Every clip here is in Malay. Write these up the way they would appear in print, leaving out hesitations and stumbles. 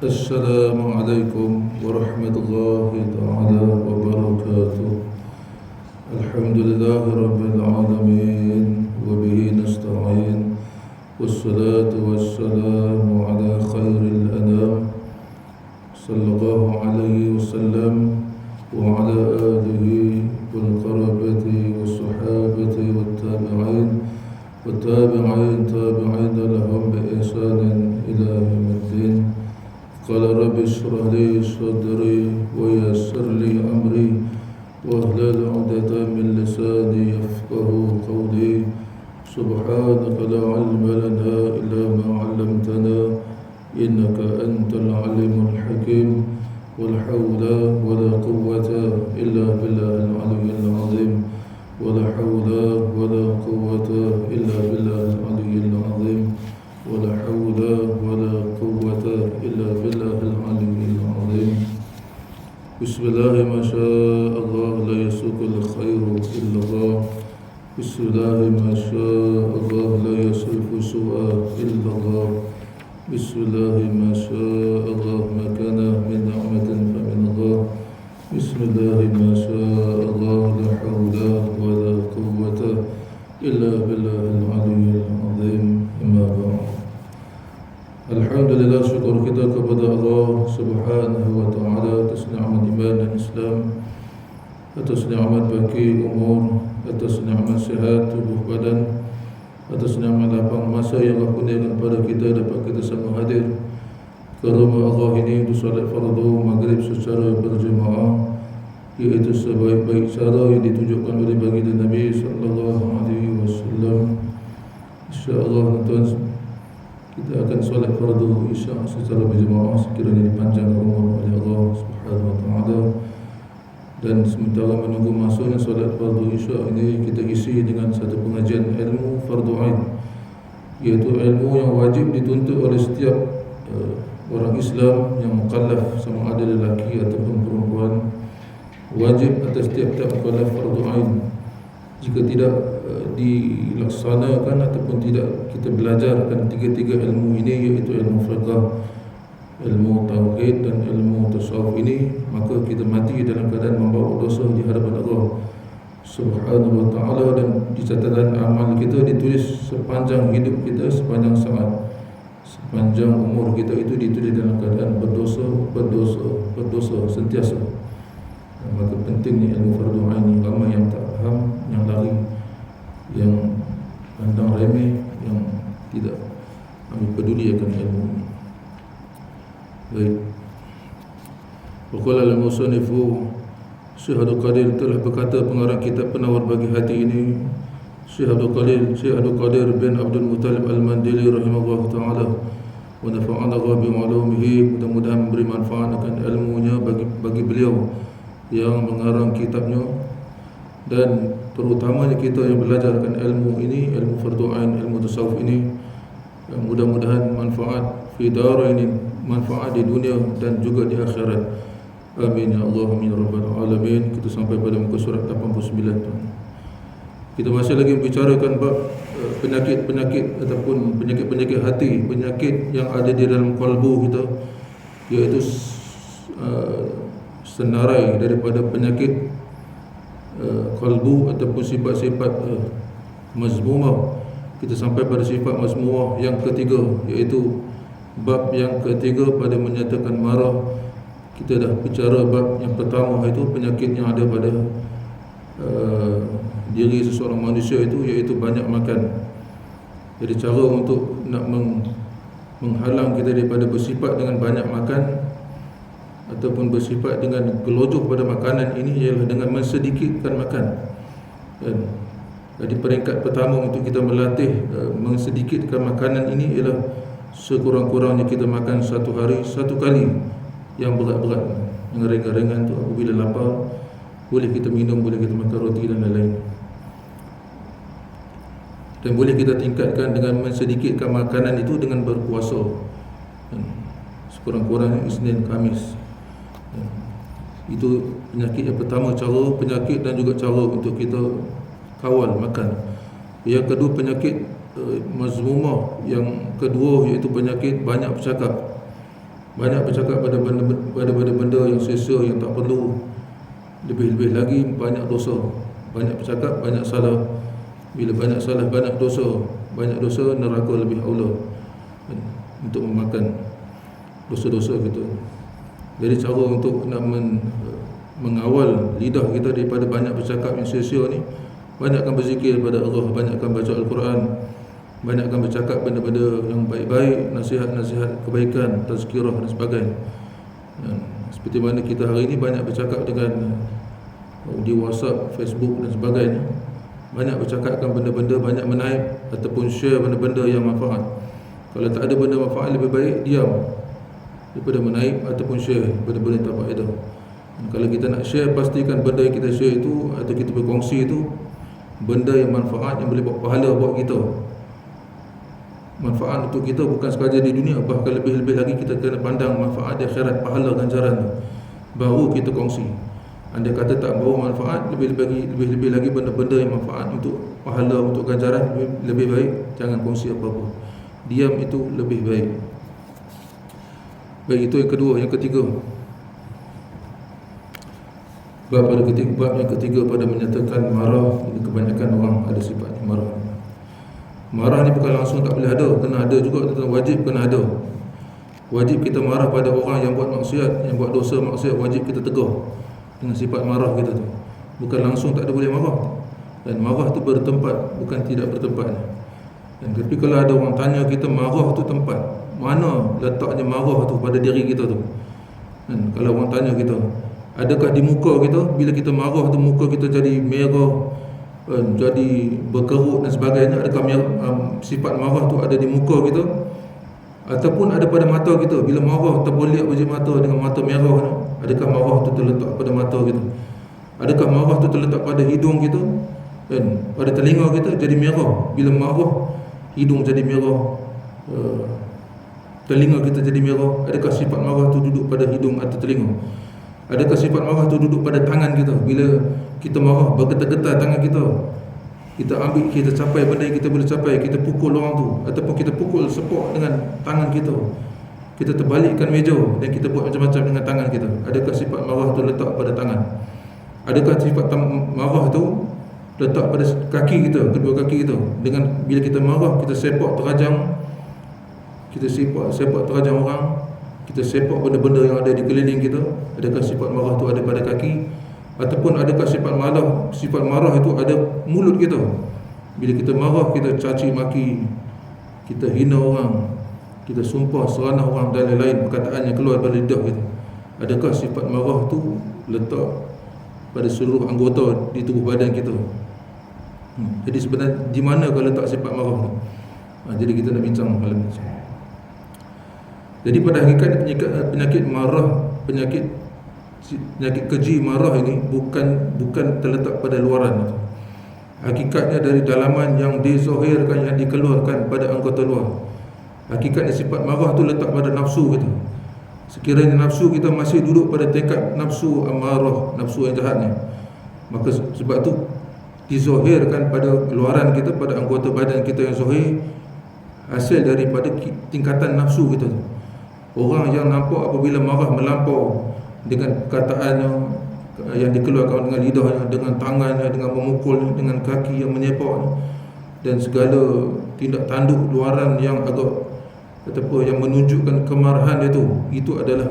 السلام عليكم ورحمة الله تعالى وبركاته. الحمد لله رب العالمين وبه نستعين والصلاة والسلام على خير الأنام صلى الله عليه وسلم وعلى آله والقرابة والصحابة والتابعين تابعين لهم بإحسان إلى يوم الدين. قال رب اشرح لي صدري ويسر لي أمري واحلل عقدة من لساني يفقه قولي. سبحانك لا علم لنا إلا ما علمتنا إنك أنت العليم الحكيم. ولا حول ولا قوة إلا بالله العلي العظيم. ولا حول ولا قوة إلا بالله العلي العظيم. ولا حول ولا قوة إلا بالله العلي العظيم. بسم الله ما شاء الله لا يسوق الخير إلا الله. بسم الله ما شاء الله لا يصرف سوء إلا الله. بسم الله ما شاء الله ما كان من نعمة فمن الله. بسم الله ما شاء الله لا حول ولا قوة إلا بالله العلي العظيم. أما بعد. Alhamdulillah, syukur kita kepada Allah Subhanahu wa taala atas nikmat iman dan Islam, atas nikmat bagi umur, atas nikmat sihat tubuh badan, atas nikmat lapang masa yang Allah kurniakan kepada kita dapat kita semua hadir ke rumah Allah ini untuk salat fardu maghrib secara berjemaah, iaitu sebaik-baik cara yang ditunjukkan oleh baginda Nabi sallallahu alaihi wasallam. Insya-Allah tuan, kita akan solat fardu isya secara berjemaah sekiranya dipanjangkan umur oleh Allah Subhanahu wa taala. Dan sementara menunggu masuknya solat fardu isya ini, kita isi dengan satu pengajian ilmu fardu ain, iaitu ilmu yang wajib dituntut oleh setiap orang Islam yang mukallaf, sama ada lelaki ataupun perempuan. Wajib atas setiap mukallaf fardu ain. Jika tidak dilaksanakan ataupun tidak kita belajarkan tiga-tiga ilmu ini, iaitu ilmu fiqh, ilmu tauhid dan ilmu tasawuf ini, maka kita mati dalam keadaan membawa dosa di hadapan Allah Subhanahu wa taala. Dan di catatan amal kita ditulis sepanjang hidup kita, sepanjang saat, sepanjang umur kita itu ditulis dalam keadaan berdosa sentiasa. Maka pentingnya ilmu fardu ain ini. Ramai yang tak faham, yang lari, yang pandang remeh, yang tidak ambil peduli akan ilmu ini. Baik. Waqala al-musannifu Syekh Abdul Qadir telah berkata, pengarang kitab Penawar Bagi Hati ini, Syekh Abdul Qadir bin Abdul Muttalib Al-Mandili rahimahullah ta'ala, wa nafa'ana Allah bi'ulumihi, mudah-mudahan memberi manfaat akan ilmunya bagi beliau yang mengarang kitabnya, dan terutamanya kita yang belajarkan ilmu ini, ilmu fardu ain, ilmu tasawuf ini, mudah-mudahan manfaat fi darain, manfaat di dunia dan juga di akhirat. Amin ya Allah, amin ya rabbal alamin. Kita sampai pada muka surat 89 tu. Kita masih lagi membicarakan bab penyakit-penyakit ataupun penyakit-penyakit hati, penyakit yang ada di dalam kalbu kita, iaitu senarai daripada penyakit kalbu ataupun sifat-sifat mazmumah. Kita sampai pada sifat mazmumah yang ketiga, iaitu bab yang ketiga pada menyatakan marah. Kita dah bicara bab yang pertama, itu penyakit yang ada pada diri seseorang manusia itu, iaitu banyak makan. Jadi cara untuk nak menghalang kita daripada bersifat dengan banyak makan ataupun bersifat dengan gelojoh pada makanan ini ialah dengan mensedikitkan makan. Jadi peringkat pertama untuk kita melatih mensedikitkan makanan ini ialah sekurang-kurangnya kita makan satu hari satu kali yang berat-berat. Yang ringan-ringan tu apabila lapar, boleh kita minum, boleh kita makan roti dan lain-lain. Dan boleh kita tingkatkan dengan mensedikitkan makanan itu dengan berpuasa, sekurang-kurangnya Isnin Khamis. Itu penyakit yang pertama, cara penyakit dan juga cara untuk kita kawal makan. Yang kedua penyakit mazmumah, yang kedua iaitu penyakit banyak bercakap. banyak bercakap pada benda yang sia-sia, yang tak perlu. Lebih-lebih lagi banyak dosa. Banyak bercakap, banyak salah. Bila banyak salah, banyak dosa. Banyak dosa, neraka lebih aula untuk memakan dosa-dosa kita. Jadi cara untuk nak mengawal lidah kita daripada banyak bercakap yang sia-sia ni, banyakkan berzikir kepada Allah, banyakkan baca Al-Quran, banyakkan bercakap benda-benda yang baik-baik, nasihat-nasihat kebaikan, tazkirah dan sebagainya. Seperti mana kita hari ini banyak bercakap dengan di WhatsApp, Facebook dan sebagainya, banyak bercakapkan benda-benda, banyak menaip ataupun share benda-benda yang manfaat. Kalau tak ada benda manfaat, lebih baik diam daripada menaip ataupun share benda-benda yang tak faedah. Kalau kita nak share, pastikan benda yang kita share itu atau kita berkongsi itu benda yang manfaat, yang boleh buat pahala buat kita, manfaat untuk kita bukan sekadar di dunia, bahkan lebih-lebih lagi kita kena pandang manfaat di akhirat, pahala ganjaran tu, baru kita kongsi. Andai kata tak bawa manfaat, lebih-lebih lagi benda-benda yang manfaat untuk pahala, untuk ganjaran, lebih baik jangan kongsi apa-apa. Diam itu lebih baik. Baik, itu yang kedua. Yang ketiga, bab yang ketiga pada menyatakan marah. Ini kebanyakan orang ada sifat marah. Marah ni bukan langsung tak boleh ada, kena ada juga, wajib kena ada. Wajib kita marah pada orang yang buat maksiat, yang buat dosa maksiat, wajib kita tegur dengan sifat marah kita tu. Bukan langsung tak ada boleh marah. Dan marah tu bertempat, bukan tidak bertempat. Dan tapi kalau ada orang tanya kita, marah tu tempat mana letaknya marah tu pada diri kita tu. Dan kalau orang tanya kita, adakah di muka kita, bila kita marah tu muka kita jadi merah, jadi berkerut dan sebagainya, adakah sifat marah tu ada di muka kita ataupun ada pada mata kita? Bila marah terboliak biji mata dengan mata merah tu, adakah marah tu terletak pada mata kita? Adakah marah tu terletak pada hidung kita dan pada telinga kita jadi merah? Bila marah hidung jadi merah, telinga kita jadi merah, adakah sifat marah tu duduk pada hidung atau telinga? Adakah sifat marah tu duduk pada tangan kita? Bila kita marah, bergetar-getar tangan kita, kita ambil, kita capai benda yang kita boleh capai, kita pukul orang tu, ataupun kita pukul sepok dengan tangan kita, kita terbalikkan meja dan kita buat macam-macam dengan tangan kita. Adakah sifat marah tu letak pada tangan? Adakah sifat marah tu letak pada kaki kita, kedua kaki kita? Dengan bila kita marah, kita sepak terajang, kita sepak terajang orang, kita sepak benda-benda yang ada di keliling kita. Adakah sifat marah tu ada pada kaki? Ataupun adakah sifat marah itu ada mulut kita? Bila kita marah, kita caci maki, kita hina orang, kita sumpah seranah orang dan lain-lain perkataan yang keluar dari lidah kita. Adakah sifat marah tu letak pada seluruh anggota di tubuh badan kita? Jadi sebenarnya di mana kalau letak sifat marah tu? Jadi kita nak bincang malam ni. Jadi pada hakikat penyakit marah, penyakit keji marah ini bukan terletak pada luaran. Hakikatnya dari dalaman yang dizahirkan, yang dikeluarkan pada anggota luar. Hakikatnya sifat marah tu letak pada nafsu kita. Sekiranya nafsu kita masih duduk pada tingkat nafsu amarah, nafsu yang jahat ni, maka sebab tu dizahirkan pada luaran kita, pada anggota badan kita yang zahir, hasil daripada tingkatan nafsu kita tu. Orang yang nampak apabila marah melampau dengan perkataannya yang dikeluarkan dengan lidahnya, dengan tangannya, dengan memukul, dengan kaki yang menyepak, dan segala tindak tanduk luaran yang agak yang menunjukkan kemarahan dia tu, itu adalah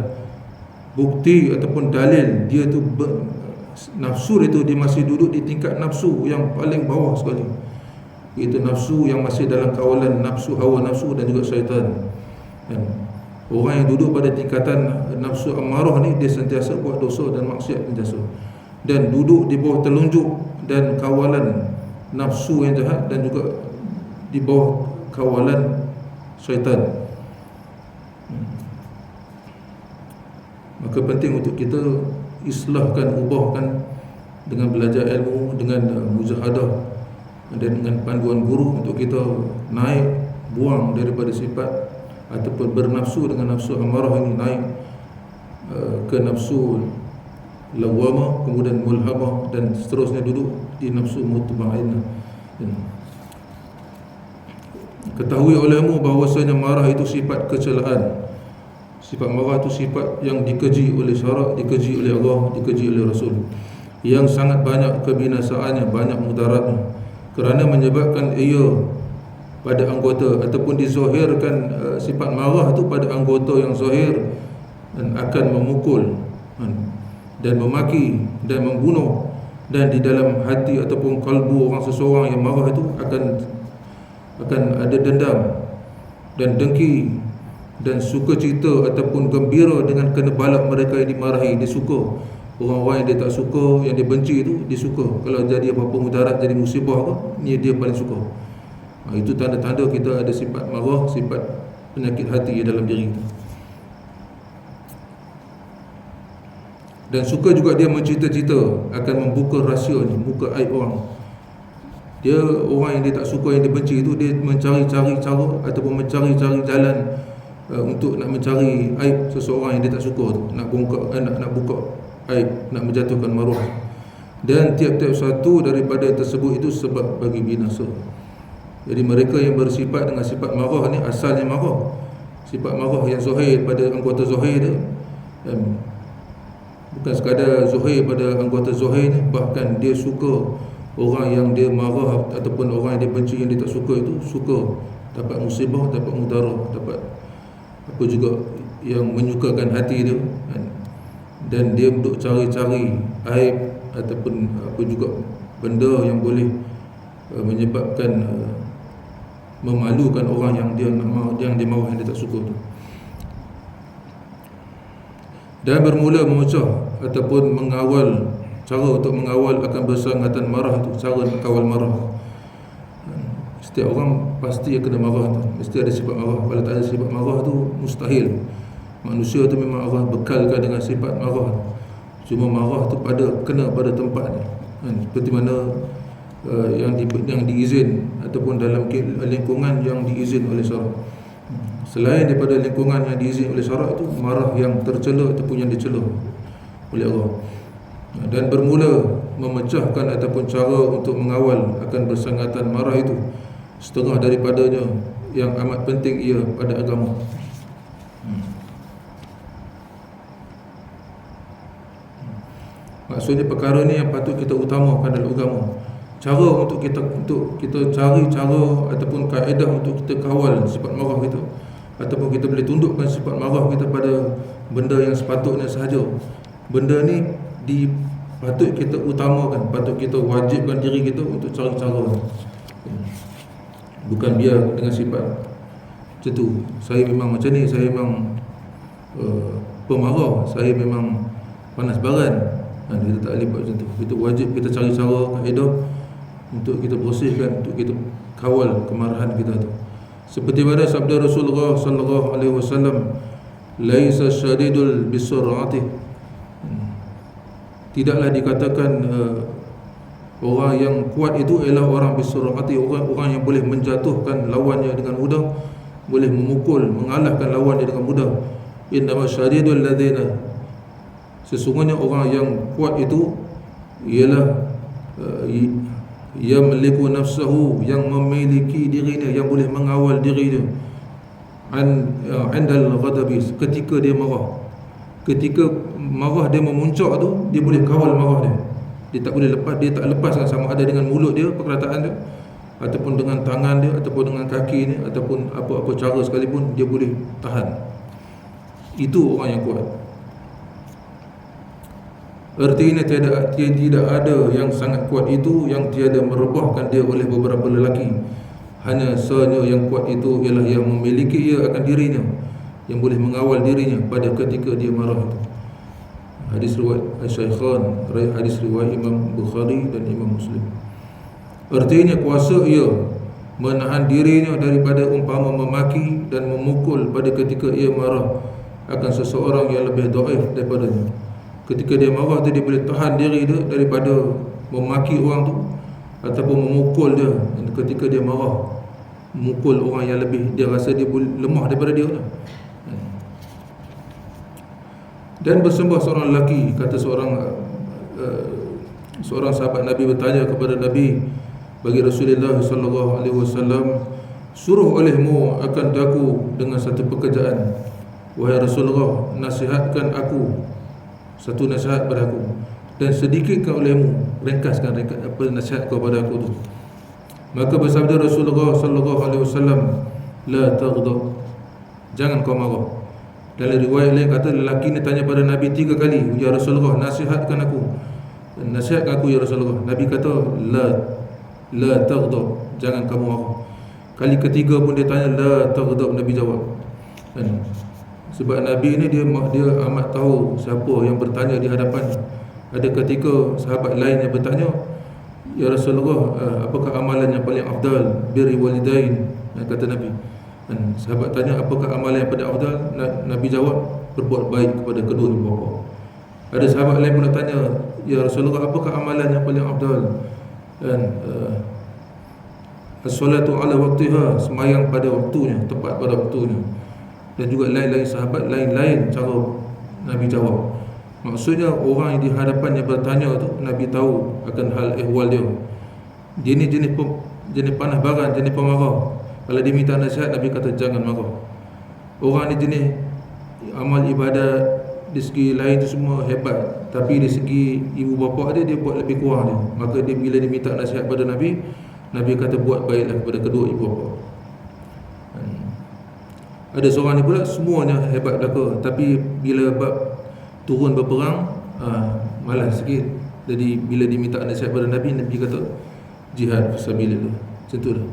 bukti ataupun dalil dia tu nafsu itu dia masih duduk di tingkat nafsu yang paling bawah sekali, iaitu nafsu yang masih dalam kawalan nafsu, hawa nafsu dan juga syaitan. Dan orang yang duduk pada tingkatan nafsu amarah ni, dia sentiasa buat dosa dan maksiat sentiasa, dan duduk di bawah telunjuk dan kawalan nafsu yang jahat, dan juga di bawah kawalan syaitan. Maka penting untuk kita islahkan, ubahkan dengan belajar ilmu, dengan mujahadah dan dengan panduan guru, untuk kita naik, buang daripada sifat ataupun bernafsu dengan nafsu amarah ini, naik ke nafsu lawamah, kemudian mulhamah, dan seterusnya duduk di nafsu mutmainnah. Ketahui olehmu bahawasanya marah itu sifat kecelaan. Sifat marah itu sifat yang dikeji oleh syarak, dikeji oleh Allah, dikeji oleh Rasul, yang sangat banyak kebinasaannya, banyak mudaratnya, kerana menyebabkan ia pada anggota ataupun dizahirkan sifat marah itu pada anggota yang zahir, dan akan memukul dan memaki dan membunuh, dan di dalam hati ataupun kalbu orang seseorang yang marah itu akan ada dendam dan dengki dan sukacita ataupun gembira dengan kena balak mereka yang dimarahi. Dia suka, orang-orang yang dia tak suka, yang dia benci itu dia suka. Kalau jadi apa-apa mudarat, jadi musibah ke, ni dia paling suka. Itu tanda-tanda kita ada sifat marah, sifat penyakit hati dalam diri kita. Dan suka juga dia mencita-cita akan membuka rahsia ni, buka aib orang. Dia, orang yang dia tak suka, yang dia benci itu, dia mencari-cari cara ataupun mencari-cari jalan untuk nak mencari aib seseorang yang dia tak suka tu, nak buka aib, nak menjatuhkan maruah. Dan tiap-tiap satu daripada tersebut itu sebab bagi binasa. Jadi mereka yang bersifat dengan sifat marah ni, asalnya marah, sifat marah yang zahir pada anggota zahir dia, bukan sekadar zahir pada anggota zahir ni, bahkan dia suka orang yang dia marah ataupun orang yang dia benci, yang dia tak suka itu, suka dapat musibah, dapat mudarat, dapat apa juga yang menyukakan hati dia, dan dia duk cari-cari aib ataupun apa juga benda yang boleh menyebabkan memalukan orang yang dia marah, yang dia tak suka tu. Dan bermula memecah ataupun mengawal, cara untuk mengawal akan bersangatan marah tu, cara nak kawal marah. Setiap orang pasti kena marah tu, mesti ada sifat marah. Kalau tak ada sifat marah tu, mustahil. Manusia tu memang Allah bekalkan dengan sifat marah. Cuma marah tu kena pada tempat ni, seperti mana yang diizin ataupun dalam lingkungan yang diizin oleh syarak. Selain daripada lingkungan yang diizin oleh syarak itu, marah yang tercela ataupun yang dicela oleh Allah. Dan bermula memecahkan ataupun cara untuk mengawal akan bersangatan marah itu, setengah daripadanya yang amat penting ia pada agama. Maksudnya perkara ni yang patut kita utamakan dalam agama. Cara untuk kita cari cara ataupun kaedah untuk kita kawal sifat marah kita, ataupun kita boleh tundukkan sifat marah kita pada benda yang sepatutnya sahaja. Benda ni patut kita utamakan, patut kita wajibkan diri kita untuk cari cara. Bukan biar dengan sifat macam tu, saya memang macam ni, saya memang pemarah, saya memang panas baran. Kita tak boleh buat macam tu. Kita wajib kita cari cara, kaedah untuk kita bersihkan, untuk kita kawal kemarahan kita tu. Seperti mana sabda Rasulullah sallallahu alaihi wasallam, laisa syadidul bisur'ati, tidaklah dikatakan orang yang kuat itu ialah orang bisur'ati, orang yang boleh menjatuhkan lawannya dengan mudah, boleh memukul, mengalahkan lawannya dengan mudah. Innama syadidul ladzina, sesungguhnya orang yang kuat itu ialah yamliku nafsahu, yang memiliki dirinya, yang boleh mengawal dirinya, andal ghadabi, ketika dia marah. Ketika marah dia memuncak tu, dia boleh kawal marah dia. Dia tak boleh lepas, dia tak lepaskan, sama ada dengan mulut dia, perkataan dia, ataupun dengan tangan dia, ataupun dengan kaki dia, ataupun apa-apa cara sekalipun, dia boleh tahan. Itu orang yang kuat. Artinya tidak ada yang sangat kuat itu yang tiada merebahkan dia oleh beberapa lelaki. Hanya sahaja yang kuat itu ialah yang memiliki ia akan dirinya, yang boleh mengawal dirinya pada ketika dia marah itu. Hadis riwayat Al-Shaykhan, hadis riwayat Imam Bukhari dan Imam Muslim. Artinya kuasa ia menahan dirinya daripada umpama memaki dan memukul pada ketika ia marah akan seseorang yang lebih dhaif daripadanya. Ketika dia marah tu, dia boleh tahan diri dia daripada memaki orang tu ataupun memukul dia. Ketika dia marah, memukul orang yang lebih, dia rasa dia lemah daripada dia lah. Dan bersembah seorang lelaki, kata seorang sahabat Nabi bertanya kepada Nabi, bagi Rasulullah sallallahu alaihi wasallam, suruh olehmu akan daku dengan satu pekerjaan. wahai Rasulullah, nasihatkan aku satu nasihat pada aku, dan sedikitkan olehmu, ringkaskan apa nasihat kau pada aku tu. Maka bersabda Rasulullah sallallahu alaihi wasallam, la taghdab, jangan kau marah. Dalam riwayat lain kata, lelaki ni tanya pada Nabi 3 kali, ya Rasulullah, nasihatkan aku, nasihatkan aku ya Rasulullah. Nabi kata, la taghdab, jangan kamu marah. Kali ketiga pun dia tanya, la taghdab, Nabi jawab. Dan sebab Nabi ni dia amat tahu siapa yang bertanya di hadapan. Ada ketika sahabat lain yang bertanya, ya Rasulullah, apakah amalan yang paling afdal? Birri walidain, kata Nabi. Dan sahabat tanya, apakah amalan yang paling afdal? Nabi jawab, berbuat baik kepada kedua ibu bapa. Ada sahabat lain pula tanya, ya Rasulullah, apakah amalan yang paling afdal? Dan as-salatu ala waqtiha, sembahyang pada waktunya, tepat pada waktunya. Dan juga lain-lain sahabat lain-lain cara Nabi jawab. Maksudnya orang yang di hadapan yang bertanya tu, Nabi tahu akan hal ehwal dia. Dia ni jenis panah baran, jenis pemarah. Kalau dia minta nasihat, Nabi kata jangan marah. Orang ni jenis amal ibadat di segi lain tu semua hebat, tapi di segi ibu bapa dia buat lebih kurang dia. Maka dia bila dia minta nasihat pada Nabi, Nabi kata buat baiklah kepada kedua ibu bapa. Ada seorang ni pula semuanya hebat belaka, tapi bila bab turun berperang malas sikit. Jadi bila diminta nasihat pada Nabi, Nabi kata jihad fisabilillah. Macam tu dah.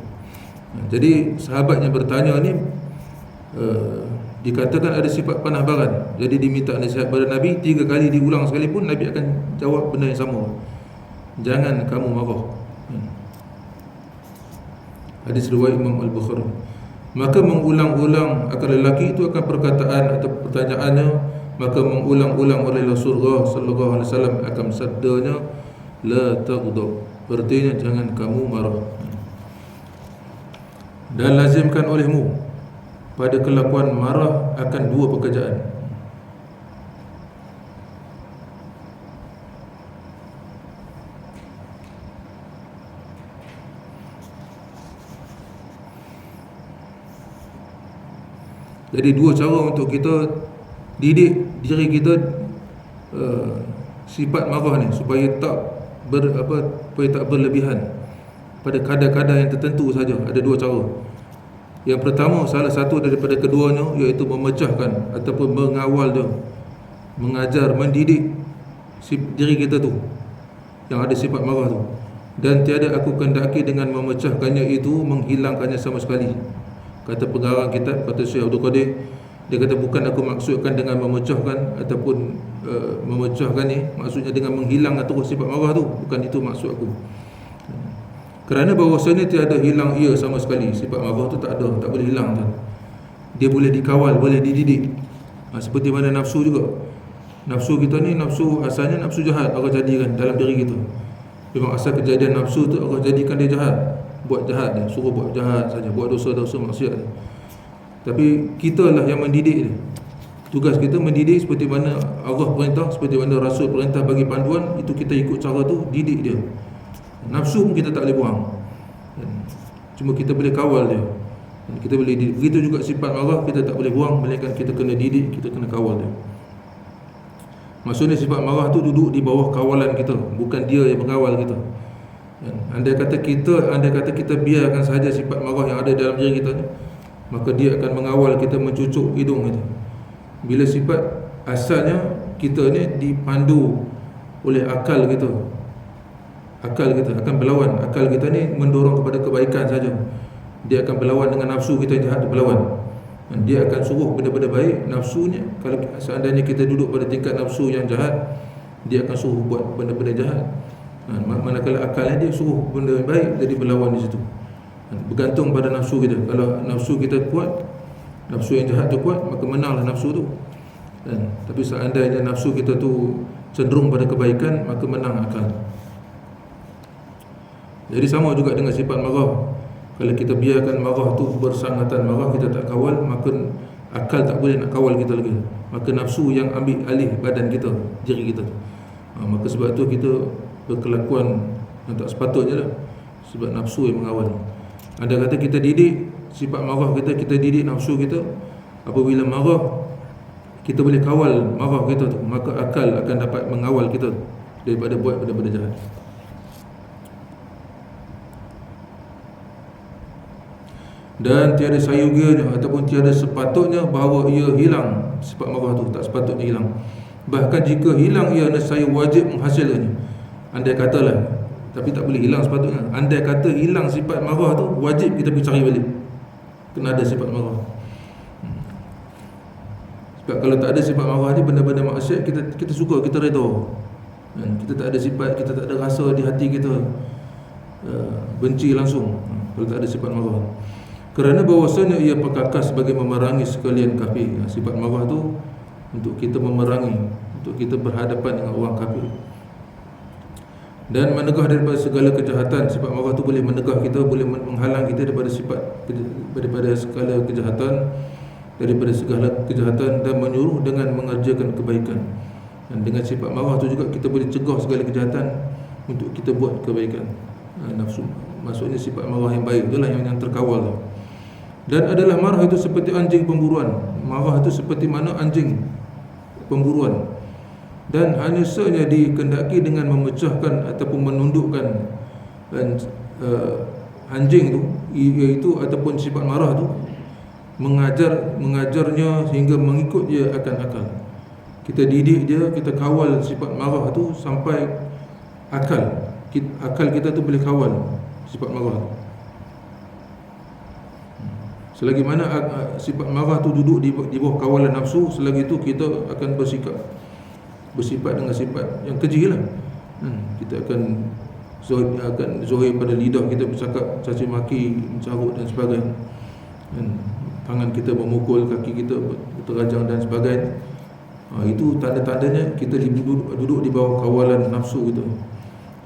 Jadi sahabat yang bertanya ni dikatakan ada sifat panah baran. Jadi diminta nasihat pada Nabi 3 kali, diulang sekali pun Nabi akan jawab benda yang sama. Jangan kamu marah. Hadis riwayat Imam Al-Bukhari. Maka mengulang-ulang akan lelaki itu akan perkataan atau pertanyaannya, maka mengulang-ulang oleh Rasulullah sallallahu alaihi wasallam akan sabdanya, la taghdab, artinya jangan kamu marah. Dan lazimkan olehmu pada kelakuan marah akan 2 pekerjaan. Jadi 2 cara untuk kita didik diri kita sifat marah ni supaya tak berlebihan pada kadar-kadar yang tertentu saja. Ada 2 cara. Yang pertama, salah satu daripada keduanya, iaitu memecahkan ataupun mengawal dia, mengajar, mendidik diri kita tu yang ada sifat marah tu. Dan tiada aku kendaki dengan memecahkannya itu menghilangkannya sama sekali. Kata pengarang kitab, kata Syekh Abdul Qadir, dia kata bukan aku maksudkan dengan memecahkan ataupun memecahkan ni maksudnya dengan menghilangkan terus sifat marah tu, bukan itu maksud aku. Kerana bahawasanya tiada hilang ia sama sekali. Sifat marah tu tak ada, tak boleh hilang tu. Dia boleh dikawal, boleh dididik. Seperti mana nafsu juga. Nafsu kita ni, nafsu asalnya nafsu jahat Allah jadikan dalam diri kita. Memang asal kejadian nafsu tu Allah jadikan dia jahat, buat jahat dia, suruh buat jahat saja, buat dosa-dosa maksiat dia. Tapi kita lah yang mendidik dia. Tugas kita mendidik seperti mana Allah perintah, seperti mana Rasul perintah bagi panduan, itu kita ikut cara tu, didik dia. Nafsu pun kita tak boleh buang, cuma kita boleh kawal dia. Kita boleh didik. Begitu juga sifat marah kita tak boleh buang, melainkan kita kena didik, kita kena kawal dia. Maksudnya sifat marah tu duduk di bawah kawalan kita, bukan dia yang mengawal kita. Andai kata kita biarkan sahaja sifat marah yang ada dalam diri kita ni, maka dia akan mengawal kita, mencucuk hidung kita. Bila sifat asalnya kita ni dipandu oleh akal kita, akal kita akan berlawan. Akal kita ni mendorong kepada kebaikan saja. Dia akan berlawan dengan nafsu kita yang jahat, berlawan. Dan dia akan suruh benda-benda baik. Nafsunya, kalau seandainya kita duduk pada tingkat nafsu yang jahat, dia akan suruh buat benda-benda jahat. Manakala akalnya dia suruh benda yang baik, jadi berlawan di situ. Bergantung pada nafsu kita. Kalau nafsu kita kuat, nafsu yang jahat tu kuat, maka menanglah nafsu tu. Tapi seandainya nafsu kita tu cenderung pada kebaikan, maka menang akal. Jadi sama juga dengan sifat marah. Kalau kita biarkan marah tu bersangatan marah, kita tak kawal, maka akal tak boleh nak kawal kita lagi. Maka nafsu yang ambil alih badan kita, diri kita. Maka sebab tu kita berkelakuan yang tak sepatutnya lah, sebab nafsu yang mengawal. Anda kata kita didik sifat marah kita, kita didik nafsu kita. Apabila marah, kita boleh kawal marah kita tu, maka akal akan dapat mengawal kita daripada buat benda-benda jahat. Dan tiada sayugianya ataupun tiada sepatutnya bahawa ia hilang sifat marah tu, tak sepatutnya hilang. Bahkan jika hilang ia nescaya wajib menghasilkannya. Andai katalah, tapi tak boleh hilang sepatutnya. Andai kata hilang sifat marah tu, wajib kita pergi cari balik, kena ada sifat marah. Sebab kalau tak ada sifat marah ni, benda-benda maksiat kita suka, kita redha. Kita tak ada sifat, kita tak ada rasa di hati kita benci langsung kalau tak ada sifat marah. Kerana bahawasanya ia perkakas sebagai memerangi sekalian kafir. Sifat marah tu untuk kita memerangi, untuk kita berhadapan dengan orang kafir. Dan menegah daripada segala kejahatan. Sifat marah tu boleh menegah kita, boleh menghalang kita daripada segala kejahatan, daripada segala kejahatan, dan menyuruh dengan mengerjakan kebaikan. Dan dengan sifat marah tu juga kita boleh cegah segala kejahatan untuk kita buat kebaikan. Nafsu, maksudnya sifat marah yang baik itulah yang terkawal tu. Dan adalah marah itu seperti anjing pemburuan. Marah itu seperti mana anjing pemburuan. Dan hanya sahaja dikendaki dengan memecahkan ataupun menundukkan anjing tu, iaitu ataupun sifat marah tu, mengajarnya sehingga mengikut dia akan akal. Kita didik dia, kita kawal sifat marah tu sampai akal kita tu boleh kawal sifat marah tu. Selagi mana sifat marah tu duduk di bawah kawalan nafsu, selagi itu kita akan bersifat dengan sifat yang keji lah. Kita akan zohir pada lidah kita, bercakap caci maki, mencarut dan sebagainya. Tangan kita memukul, kaki kita terajang dan sebagainya. Itu tanda-tandanya kita duduk di bawah kawalan nafsu kita.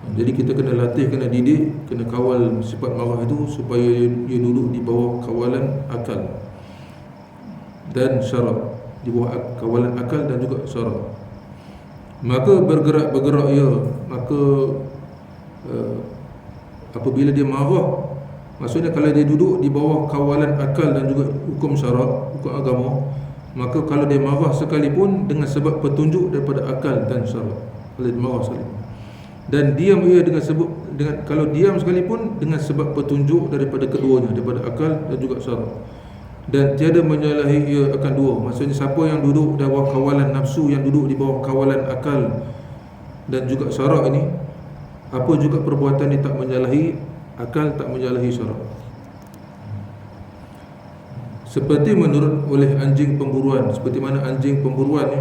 Jadi kita kena latih, kena didik, kena kawal sifat marah itu supaya ia duduk di bawah kawalan akal dan syarak, di bawah kawalan akal dan juga syarak. Maka bergerak ia, maka apabila dia marah, maksudnya kalau dia duduk di bawah kawalan akal dan juga hukum syarak, hukum agama, maka kalau dia marah sekalipun dengan sebab petunjuk daripada akal dan syarak, kalau dia marah sekalipun, dan diam ia dengan kalau diam sekalipun dengan sebab petunjuk daripada keduanya, daripada akal dan juga syarak. Dan tiada menyalahi ia akan dua. Maksudnya siapa yang duduk di bawah kawalan nafsu, yang duduk di bawah kawalan akal dan juga syarak ini, apa juga perbuatan ini tak menyalahi akal, tak menyalahi syarak. Seperti menurut oleh anjing pemburuan, seperti mana anjing pemburuan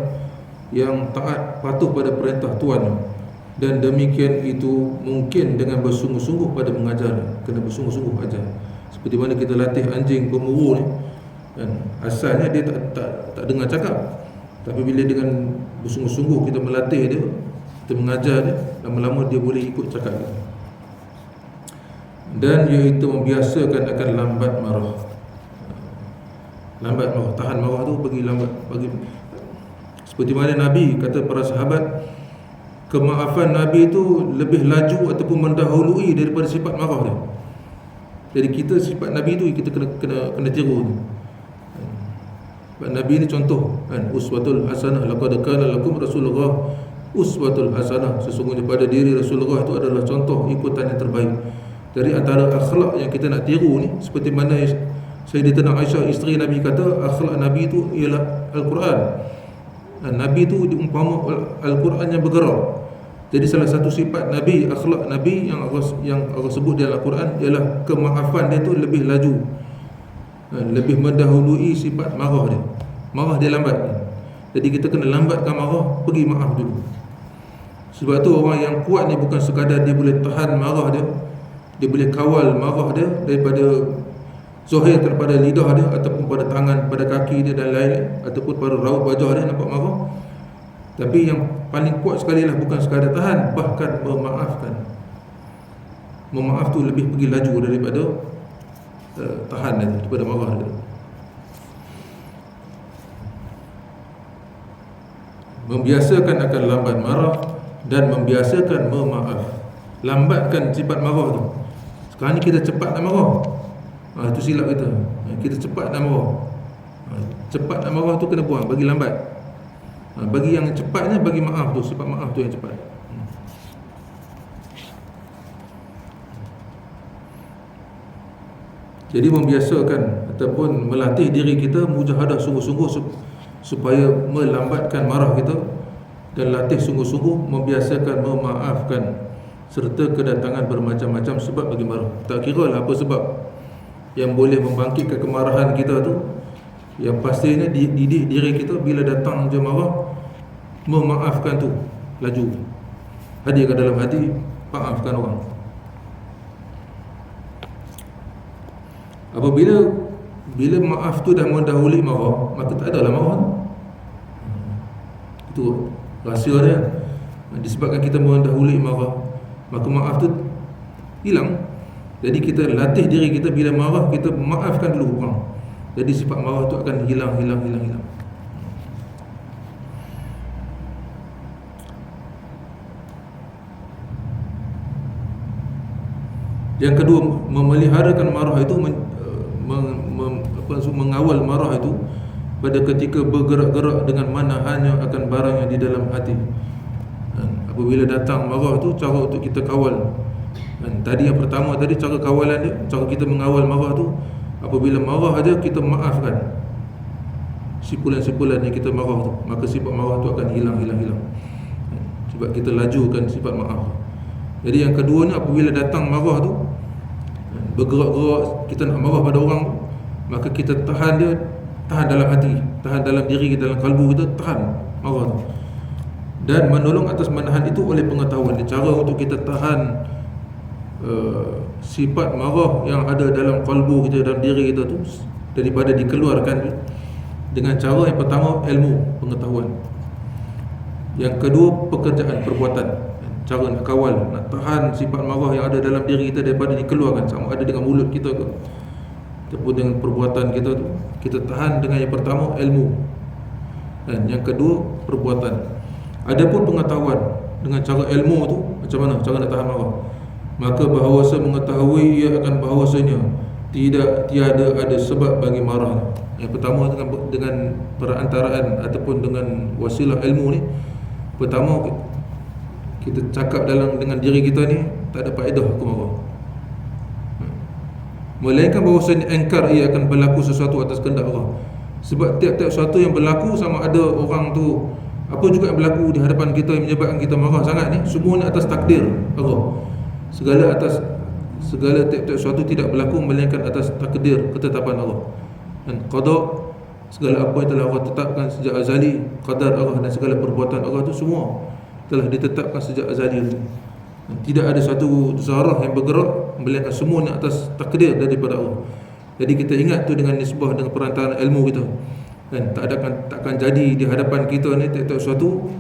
yang taat patuh pada perintah tuan. Dan demikian itu mungkin dengan bersungguh-sungguh pada mengajar. Kena bersungguh-sungguh ajar. Seperti mana kita latih anjing pemburu ni, kan, asalnya dia tak dengar cakap, tapi bila dengan bersungguh-sungguh kita melatih dia, kita mengajar dia, lama-lama dia boleh ikut cakap kita. Dan iaitu membiasakan akan lambat marah. Lambat marah, tahan marah tu bagi lambat, bagi seperti mana Nabi kata para sahabat, kemaafan Nabi itu lebih laju ataupun mendahului daripada sifat marah dia. Jadi kita sifat Nabi itu kita kena tiru. Sebab Nabi ini contoh, kan, uswatul hasanah, laqad kana lakum rasulullah uswatul hasanah. Sesungguhnya pada diri Rasulullah itu adalah contoh ikutan yang terbaik. Dari antara akhlak yang kita nak tiru ni, seperti mana Sayyidatina Aisyah isteri Nabi kata, akhlak Nabi itu ialah Al-Quran. Nabi itu diumpama Al-Quran yang bergerak. Jadi salah satu sifat Nabi, akhlak Nabi yang Allah sebut dalam Al-Quran ialah kemaafan dia tu lebih laju, lebih mendahului sifat marah dia. Marah dia lambat. Jadi kita kena lambatkan marah, pergi maaf dulu. Sebab tu orang yang kuat ni bukan sekadar dia boleh tahan marah dia, dia boleh kawal marah dia daripada zahir kepada lidah dia ataupun pada tangan, pada kaki dia dan lain-lain, ataupun pada raut wajah dia nampak marah. Tapi yang paling kuat sekali lah bukan sekadar tahan, bahkan memaafkan. Memaaf tu lebih pergi laju daripada tahan dia, daripada marah dia. Membiasakan akan lambat marah dan membiasakan memaaf. Lambatkan sifat marah tu. Sekarang ni kita cepat nak marah. Itu silap kita. Kita cepat nak marah. Cepat nak marah tu kena buang, bagi lambat. Bagi yang cepatnya, bagi maaf tu, sifat maaf tu yang cepat. Jadi membiasakan ataupun melatih diri kita mujahadah sungguh-sungguh supaya melambatkan marah kita, dan latih sungguh-sungguh membiasakan memaafkan serta kedatangan bermacam-macam sebab bagi marah. Tak kira lah apa sebab yang boleh membangkitkan kemarahan kita tu, yang pastinya didik diri kita bila datang je marah, memaafkan tu, laju hadirkan dalam hati, maafkan orang. Apabila maaf tu dah mendahului marah, maka tak adalah marah. Itu rahsia dia. Disebabkan kita mendahului marah, maka maaf tu hilang. Jadi kita latih diri kita, bila marah kita maafkan dulu orang. Jadi sifat marah tu akan hilang. Yang kedua, memeliharakan marah itu, mengawal marah itu pada ketika bergerak-gerak dengan manahannya akan barang yang di dalam hati. Apabila datang marah tu, cara untuk kita kawal. Tadi yang pertama tadi, cara kawalan dia, cara kita mengawal marah tu, apabila marah aja kita maafkan sipulan-sipulan yang kita marah tu, maka sifat marah tu akan hilang. Sebab kita lajukan sifat maaf. Jadi yang kedua ni, apabila datang marah tu, bergerak-gerak kita nak marah pada orang, maka kita tahan dia, tahan dalam hati, tahan dalam diri kita, dalam kalbu kita, tahan marah tu, dan menolong atas menahan itu oleh pengetahuan. Cara untuk kita tahan sifat marah yang ada dalam kalbu kita, dalam diri kita tu, daripada dikeluarkan dengan cara yang pertama, ilmu, pengetahuan. Yang kedua, pekerjaan, perbuatan. Cara nak kawal, nak tahan sifat marah yang ada dalam diri kita daripada dikeluarkan, sama ada dengan mulut kita ke ataupun dengan perbuatan kita tu, kita tahan dengan yang pertama, ilmu, dan yang kedua, perbuatan. Adapun pengetahuan, dengan cara ilmu tu, macam mana cara nak tahan marah, maka bahawasa mengetahui ia akan bahawasanya tiada ada sebab bagi marah. Yang pertama, dengan perantaraan ataupun dengan wasilah ilmu ni, pertama kita cakap dengan diri kita ni, tak ada faedah aku marah, melainkan bahawasanya engkar ia akan berlaku sesuatu atas kehendak Allah. Sebab tiap-tiap sesuatu yang berlaku, sama ada orang tu, apa juga yang berlaku di hadapan kita yang menyebabkan kita marah sangat ni, semuanya atas takdir Allah. Segala tiap-tiap sesuatu tidak berlaku melainkan atas takdir, ketetapan Allah. Dan qada, segala apa yang telah Allah tetapkan sejak azali, qadar Allah dan segala perbuatan Allah tu semua telah ditetapkan sejak azali. Tidak ada satu zarah yang bergerak melainkan semuanya atas takdir daripada Allah. Jadi kita ingat tu dengan nisbah, dengan perantaraan ilmu kita, dan takkan jadi di hadapan kita ni tiap-tiap sesuatu,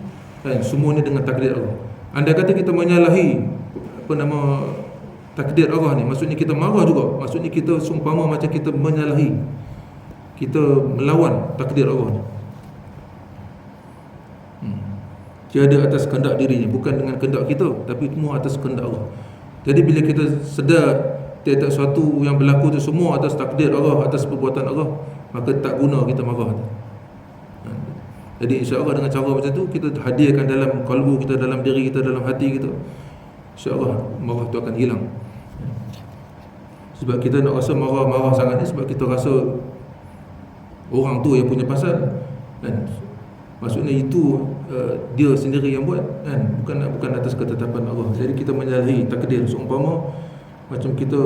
dan semuanya dengan takdir Allah. Andai kata kita menyalahi takdir Allah ni, maksudnya kita marah juga, maksudnya kita seumpama macam kita menyalahi, kita melawan takdir Allah ni. Tiada atas kehendak dirinya, bukan dengan kehendak kita, tapi semua atas kehendak Allah. Jadi bila kita sedar tiada sesuatu yang berlaku tu semua atas takdir Allah, atas perbuatan Allah, maka tak guna kita marah. Jadi insya-Allah dengan cara macam tu, kita hadirkan dalam kalbu kita, dalam diri kita, dalam hati kita, insya-Allah marah tu akan hilang. Sebab kita nak rasa marah sangat ni, sebab kita rasa orang tu yang punya pasal, dan maksudnya itu dia sendiri yang buat, kan, bukan atas ketetapan Allah. Jadi kita menyalahi takdir, seumpama macam kita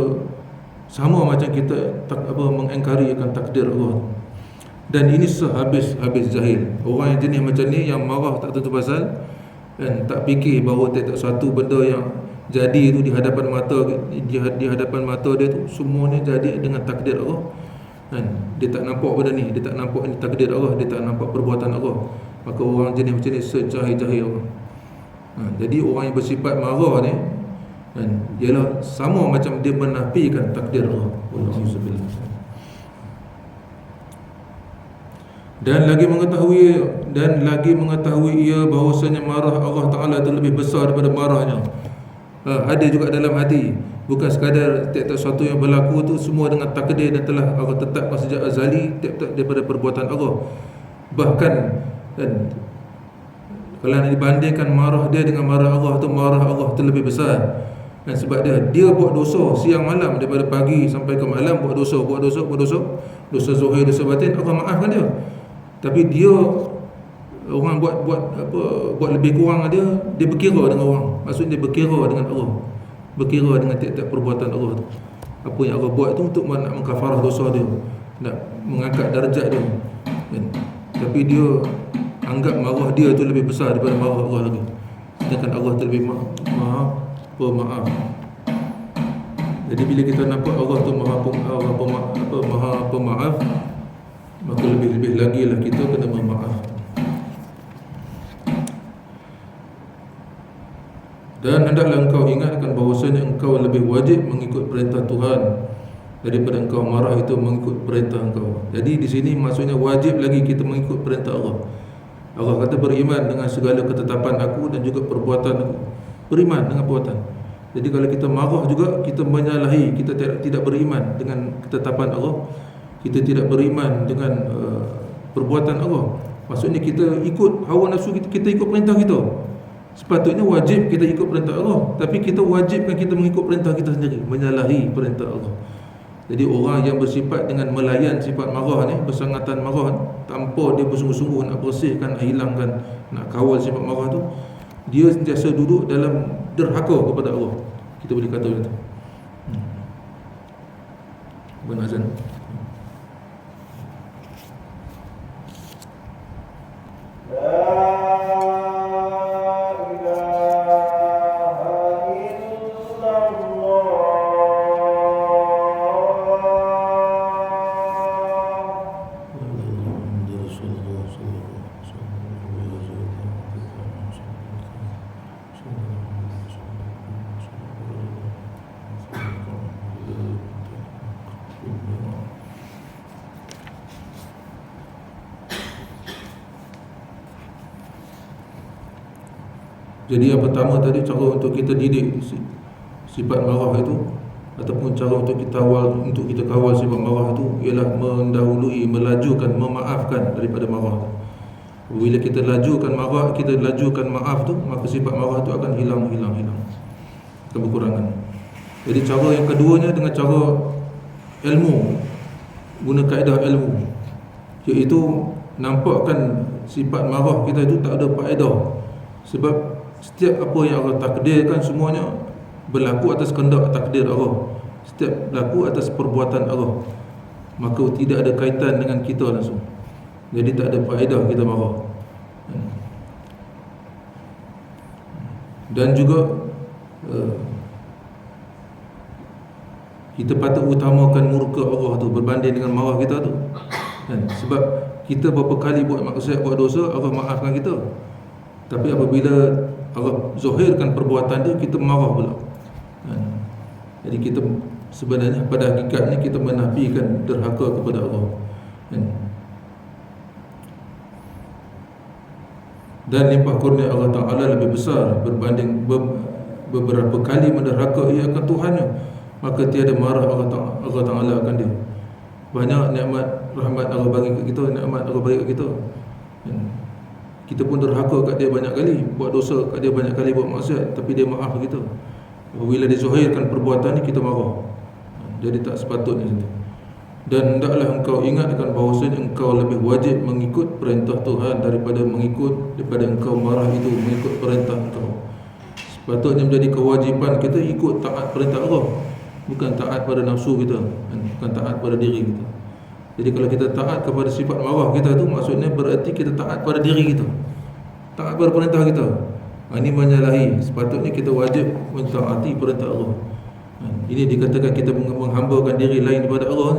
mengingkari akan takdir Allah. Dan ini sehabis jahil. Orang yang jenis macam ni, yang marah tak tentu pasal, dan tak fikir bahawa tiap satu benda yang jadi itu di hadapan mata dia tu semuanya jadi dengan takdir Allah. Kan, dia tak nampak benda ni, dia tak nampak ini takdir Allah, dia tak nampak perbuatan Allah. Maka orang jenis macam ni sejahil-jahil Allah. Jadi orang yang bersifat marah ni, kan, ialah sama macam dia menafikan takdir Allah. Alhamdulillah. Dan lagi mengetahui ia bahawasanya marah Allah Ta'ala itu lebih besar daripada marahnya. Ada juga dalam hati, bukan sekadar tiap-tiap sesuatu yang berlaku tu semua dengan takdir dan telah Allah tetapkan sejak azali, tiap-tiap daripada perbuatan Allah. Bahkan, dan Kalau nak dibandingkan marah dia dengan marah Allah tu, marah Allah tu lebih besar. Dan sebab dia buat dosa siang malam, daripada pagi sampai ke malam buat dosa, dosa zahir, dosa batin, Allah maafkan dia. Tapi dia, orang buat lebih kurang dia berkira dengan orang. Maksudnya dia berkira dengan Allah, berkira dengan tiap-tiap perbuatan Allah tu. Apa yang Allah buat tu untuk nak mengkafarah dosa dia, nak mengangkat darjat dia, kan? Tapi dia anggap marah dia tu lebih besar daripada marah Allah lagi. Sedangkan Allah tu lebih maha pemaaf. Jadi bila kita nampak Allah tu maha pemaaf, maka lebih-lebih lagi lah kita kena memaaf. Dan hendaklah engkau ingatkan bahawasanya engkau lebih wajib mengikut perintah Tuhan daripada engkau marah itu mengikut perintah engkau. Jadi di sini maksudnya wajib lagi kita mengikut perintah Allah. Allah kata beriman dengan segala ketetapan aku dan juga perbuatan aku. Beriman dengan perbuatan. Jadi kalau kita marah juga, kita menyalahi, kita tidak beriman dengan ketetapan Allah, kita tidak beriman dengan perbuatan Allah. Maksudnya kita ikut hawa nafsu kita ikut perintah kita. Sepatutnya wajib kita ikut perintah Allah, tapi kita wajibkan kita mengikut perintah kita sendiri, menyalahi perintah Allah. Jadi orang yang bersifat dengan melayan sifat marah ni, bersangatan marah ni, tanpa dia bersungguh-sungguh nak bersihkan, nak hilangkan, nak kawal sifat marah tu, dia sentiasa duduk dalam derhaka kepada Allah. Kita boleh kata macam tu. Benar azan. Jadi yang pertama tadi, cara untuk kita didik sifat marah itu, ataupun cara untuk kita kawal sifat marah itu, ialah mendahului, melajukan, memaafkan daripada marah. Bila kita lajukan marah, kita lajukan maaf tu, maka sifat marah itu akan hilang kekurangan. Jadi cara yang keduanya dengan cara ilmu, guna kaedah ilmu, iaitu nampakkan sifat marah kita itu tak ada faedah. Sebab setiap apa yang Allah takdirkan semuanya berlaku atas kehendak takdir Allah. Setiap berlaku atas perbuatan Allah, maka tidak ada kaitan dengan kita langsung. Jadi tak ada faedah kita marah. Dan juga kita patut utamakan murka Allah tu berbanding dengan marah kita tu, kan? Sebab kita berapa kali buat maksiat, buat dosa, Allah maafkan kita. Tapi apabila Allah zahirkan perbuatan dia, kita marah pula. Jadi kita sebenarnya pada hakikatnya kita menafikan derhaka kepada Allah. Dan limpah kurnia Allah Ta'ala lebih besar berbanding beberapa kali menderhaka ia akan Tuhannya, maka tiada marah Allah Ta'ala akan dia. Banyak nikmat rahmat Allah bagi kat kita, nikmat Allah bagi kat kita. Kita pun derhaka kat dia banyak kali, buat dosa kat dia banyak kali, buat maksiat, tapi dia maaf kita. Bila dizahirkan perbuatan ni, kita marah. Jadi tak sepatutnya itu. Dan hendaklah engkau ingatkan bahawasanya engkau lebih wajib mengikut perintah Tuhan daripada engkau marah itu mengikut perintah engkau. Sepatutnya menjadi kewajipan kita ikut taat perintah Allah, bukan taat pada nafsu kita, bukan taat pada diri kita. Jadi kalau kita taat kepada sifat marah kita tu, maksudnya berarti kita taat pada diri kita, taat pada perintah kita. Ini menyalahi. Sepatutnya kita wajib mentaati perintah Allah. Ini dikatakan kita menghambakan diri lain daripada Allah.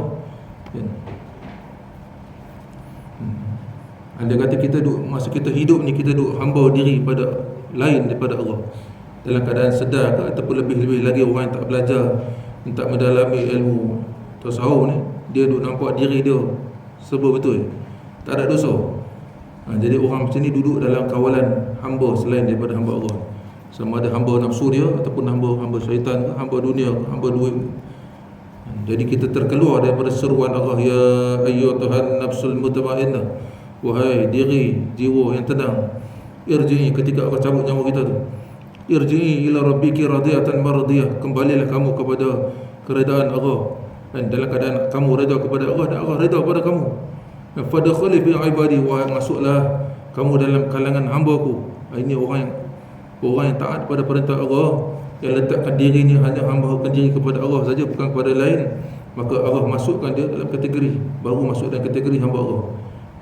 Anda kata kita masa kita hidup ni, kita duk hamba diri pada lain daripada Allah, dalam keadaan sedar ke, ataupun lebih-lebih lagi orang yang tak belajar, yang tak mendalami ilmu tasawuf ni, dia duk nampak diri dia serba betul, tak ada dosa. Jadi orang macam ni duduk dalam kawalan hamba selain daripada hamba Allah. Sama ada hamba nafsu dia, ataupun hamba syaitan ke, hamba dunia ke, hamba duit. Jadi kita terkeluar daripada seruan Allah, ya ayyuhan nafsul mutmainnah, wahai diri jiwa yang tenang. Irji'i, ketika Allah cabut nyawa kita tu, irji'i ila rabbiki radiyatan mardiyah, kembalilah kamu kepada keredaan Allah, dan dalam keadaan kamu redha kepada Allah dan Allah redha kepada kamu. Fadkhuli fi ibadi, wa masuklah kamu dalam kalangan hamba-Ku. Ini orang yang taat pada perintah Allah, yang letakkan dirinya hanya hambakan diri kepada Allah saja, bukan kepada lain, maka Allah masukkan dia dalam kategori, baru masuk dalam kategori hamba Allah.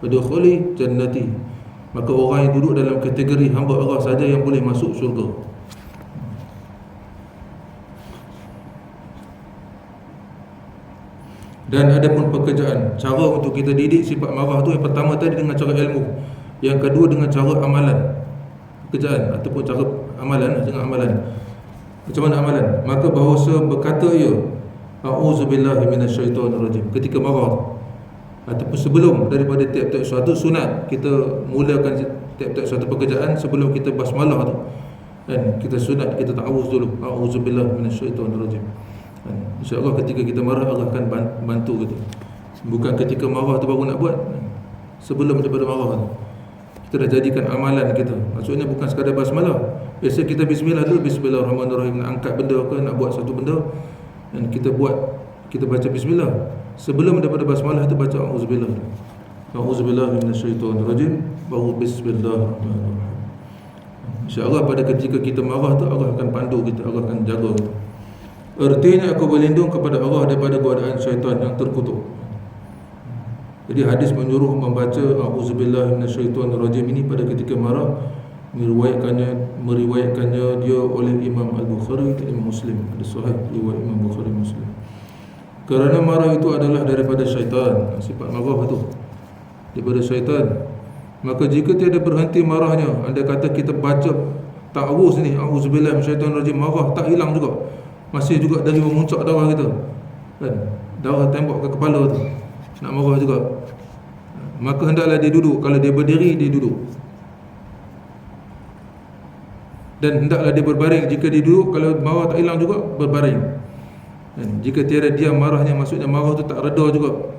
Fadkhuli jannati, maka orang yang duduk dalam kategori hamba Allah saja yang boleh masuk syurga. Dan ada pun pekerjaan, cara untuk kita didik sifat marah tu, yang pertama tadi dengan cara ilmu, yang kedua dengan cara amalan. Pekerjaan ataupun cara amalan, dengan amalan. Macam mana amalan? Maka bahawa berkata ia, a'udzubillahi minasyaitonirrajim, ketika marah, ataupun sebelum daripada tiap-tiap suatu sunat, kita mulakan tiap-tiap suatu pekerjaan sebelum kita basmalah tu, dan kita sunat, kita ta'awuz dulu, a'udzubillahi minasyaitonirrajim. InsyaAllah ketika kita marah, Allah akan bantu kita. Bukan ketika marah tu baru nak buat, sebelum daripada marah tu kita dah jadikan amalan kita. Maksudnya bukan sekadar basmalah. Biasa kita bismillah dulu, bismillahirrahmanirrahim, nak angkat benda ke, nak buat satu benda, dan kita baca bismillah. Sebelum daripada basmalah tu baca auzubillah, auzubillahi minasyaitonirrajim, baru bismillahirrahmanirrahim. InsyaAllah pada ketika kita marah tu, Allah akan pandu kita, Allah akan jaga kita. Artinya aku berlindung kepada Allah daripada godaan syaitan yang terkutuk. Jadi hadis menyuruh membaca auzubillahi minasyaitonirrajim ini pada ketika marah. Meriwayatkannya dia oleh Imam Al-Bukhari dan Imam Muslim. Ada sahih riwayat Imam Bukhari Muslim. Kerana marah itu adalah daripada syaitan, sifat marah itu daripada syaitan. Maka jika tiada berhenti marahnya, anda kata kita baca ta'awuz ni, auzubillahi minasyaitonirrajim, marah tak hilang juga, masih juga dari memuncak darah kita, kan? Darah tembok ke kepala tu, nak marah juga. Maka hendaklah dia duduk. Kalau dia berdiri, dia duduk. Dan hendaklah dia berbaring jika dia duduk. Kalau marah tak hilang juga, berbaring. Dan jika tiada diam marahnya, maksudnya marah tu tak reda juga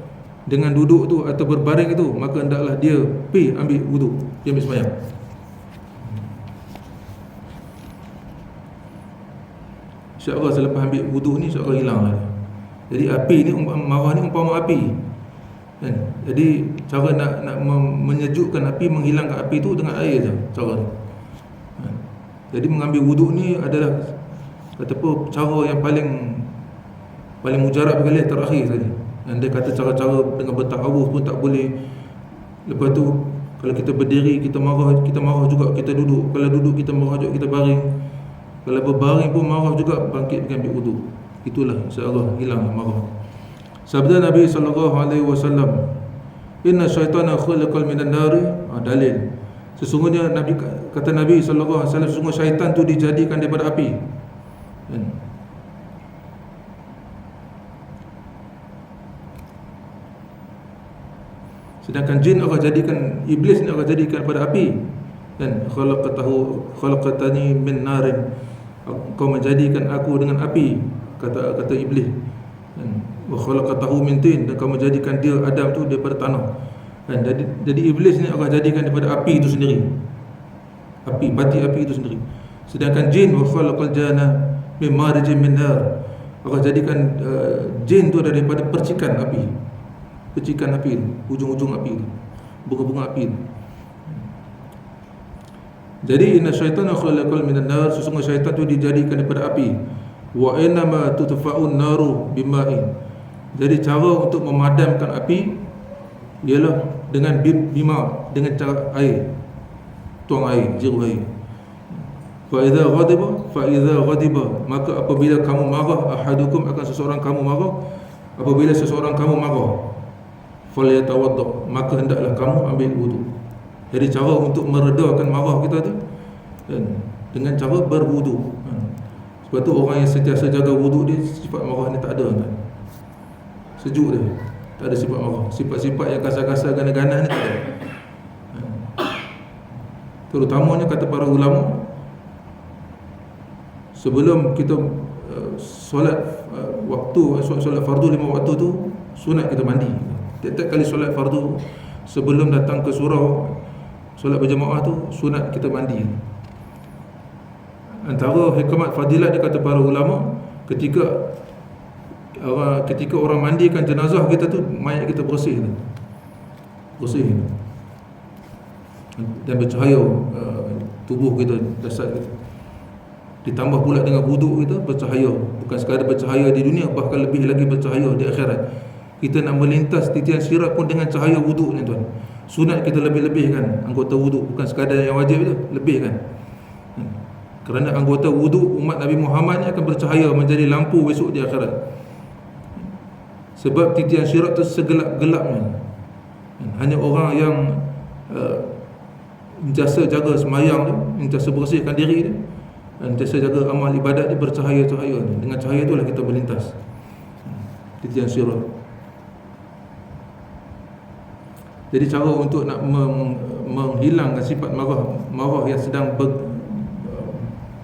dengan duduk tu atau berbaring itu, maka hendaklah dia pergi ambil wuduk, dia ambil sembahyang. InsyaAllah selepas ambil wuduk ni, InsyaAllah hilang lah. Jadi api ni, marah ni umpama api, kan? Jadi cara nak menyejukkan api, menghilangkan api tu dengan air je cara ni. Jadi mengambil wuduk ni adalah ataupun cara yang paling mujarab sekali, terakhir sekali. Dan dia kata cara-cara dengan berta'awuz pun tak boleh. Lepas tu kalau kita berdiri, kita marah juga, kita duduk. Kalau duduk kita marah juga, kita baring. Kalau berbaring pun marah juga, bangkit pergi ambil wuduk. Itulah insya-Allah hilang marah. Sabda Nabi SAW, inna syaitana khulaqal minan nari, dalil. Sesungguhnya kata Nabi SAW, sesungguhnya syaitan tu dijadikan daripada api. Sedangkan jin Allah jadikan, iblis ni Allah jadikan daripada api. Dan khalaqatani min narin, kau menjadikan aku dengan api, kata iblis. Wa khalaqatahu min tin, dan kau menjadikan dia Adam tu daripada tanah. Dan jadi iblis ni Allah jadikan daripada api itu sendiri, bati api itu sendiri. Sedangkan jin, wa khalaqal janna min marijin min nar, Allah jadikan jin tu daripada percikan api, ujung-ujung api tu, bunga-bunga api tu. Jadi inna syaitana khalaqal minan nar, sesungguhnya syaitan tu dijadikan daripada api. Wa innama tutfa'un naru bima'in, jadi cara untuk memadamkan api ialah dengan bima, dengan cara air, tuang air, jiru air. Fa idza ghadiba, maka apabila kamu marah, ahadukum, akan seseorang kamu marah, apabila seseorang kamu marah, falyatawadda, maka hendaklah kamu ambil wuduk. Jadi cara untuk meredakan marah kita tu dengan cara berwuduk. Sebab tu orang yang sentiasa jaga wuduk dia, sifat marah ni tak ada, kan? Sejuk dia, tak ada sifat marah. Sifat-sifat yang kasar-kasar, ganas-ganas ni tak ada. Terutamanya kata para ulama, sebelum kita solat solat fardu 5 waktu tu, sunat kita mandi. Tiap-tiap kali solat fardu, sebelum datang ke surau, Solat berjemaah tu sunat kita mandi. Antara hikmat fadilat dia kata para ulama, ketika orang mandikan jenazah kita tu, mayat kita bersih dan bercahaya tubuh kita, jasad kita. Ditambah pula dengan wuduk kita bercahaya, bukan sekadar bercahaya di dunia, bahkan lebih lagi bercahaya di akhirat. Kita nak melintas titian sirat pun dengan cahaya wuduk ni tuan. Sunat kita lebih-lebihkan anggota wuduk, bukan sekadar yang wajib je, lebihkan. Kerana anggota wuduk umat Nabi Muhammad ni akan bercahaya menjadi lampu besok di akhirat. Sebab titian syirat tu segelap-gelapnya. Hanya orang yang jasa jaga semayang tu, jasa bersihkan diri dia, dan jasa jaga amal ibadat dia bercahaya-cahaya. Dengan cahaya itulah kita melintas titian syirat. Jadi cara untuk nak menghilangkan sifat marah yang sedang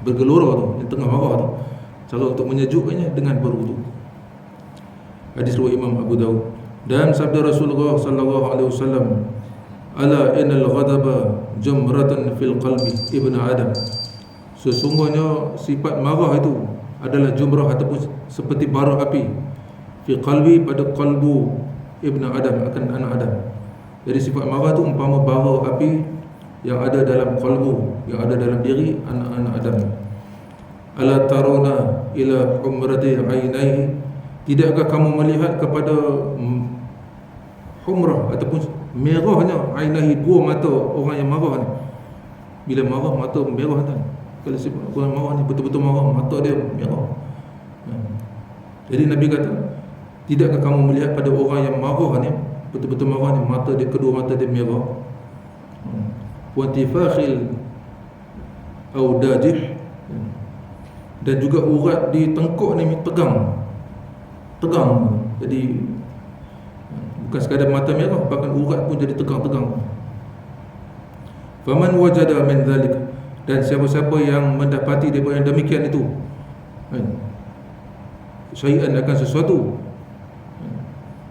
bergelora tu, yang tengah marah tu, cara untuk menyejukkannya dengan berwuduk. Hadis riwayat Imam Abu Daud. Dan sabda Rasulullah sallallahu alaihi wasallam, ala innal ghadaba jamratan fil qalbi ibnu adam. Sesungguhnya sifat marah itu adalah jumrah ataupun seperti bara api fi qalbi, pada kalbu ibnu adam, akan anak Adam. Jadi sifat marah itu umpama bara api yang ada dalam kalbu, yang ada dalam diri anak-anak Adam. Ala tarawna ila humrati ainaihi, tidakkah kamu melihat kepada humrah ataupun merahnya ainaihi, dua mata orang yang marah ni. Bila marah mata merah kan. Kalau sifat orang marah ni betul-betul marah, mata dia merah. Jadi Nabi kata, tidakkah kamu melihat pada orang yang marah ni, betul-betul marah ni, mata dia, kedua mata dia merah. Wa tifakhil audajih, dan juga urat di tengkuk ni tegang. Jadi bukan sekadar mata merah, bahkan urat pun jadi tegang. Faman wajada min dhalik, dan siapa-siapa yang mendapati daripada yang demikian itu, syai'an, akan sesuatu.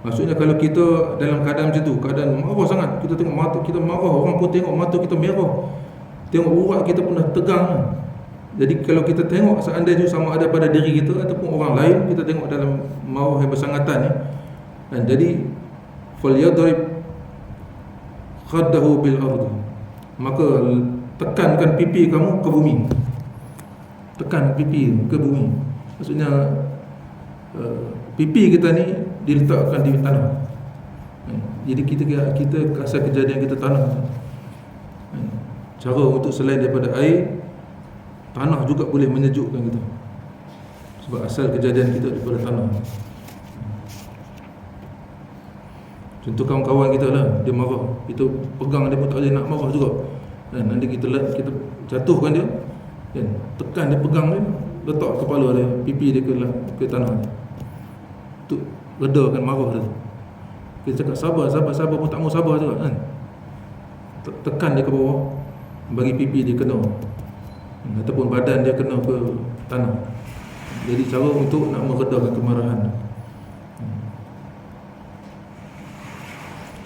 Maksudnya kalau kita dalam keadaan macam tu, keadaan marah sangat, kita tengok mata kita marah, orang pun tengok mata kita merah, tengok urat kita pun dah tegang. Jadi kalau kita tengok seandainya sama ada pada diri kita ataupun orang lain, kita tengok dalam marah yang bersangatan ni, dan jadi falyadrib khaddahu bil ardh, maka tekankan pipi kamu ke bumi. Tekan pipi ke bumi. Maksudnya pipi kita ni diletakkan di tanah. Jadi kita asal kejadian kita tanah. Cara untuk selain daripada air, tanah juga boleh menyejukkan kita. Sebab asal kejadian kita daripada tanah. Contoh kawan-kawan kita lah, dia marah, kita pegang dia pun tak boleh nak marah juga. Dan nanti kita jatuhkan dia, dan tekan dia, pegang dia, letak kepala dia, pipi dia ke tanah, untuk redakan marah dia. Kita cakap sabar pun tak mau sabar juga kan. Tekan dia ke bawah, bagi pipi dia kena, ataupun badan dia kena ke tanah. Jadi cara untuk nak meredakan kemarahan.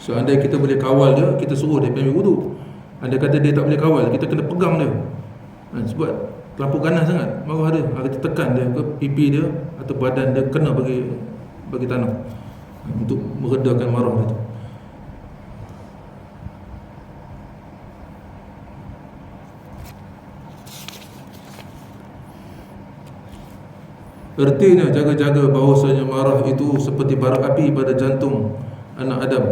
Seandainya kita boleh kawal dia, kita suruh dia ambil wuduk. Andai kata dia tak boleh kawal, kita kena pegang dia. Sebab terlampau ganas sangat marah dia, kita tekan dia ke pipi dia atau badan dia, kena bagi tanah, untuk meredakan marah dia tu. Artinya jaga-jaga bahawasanya marah itu seperti bara api pada jantung anak Adam.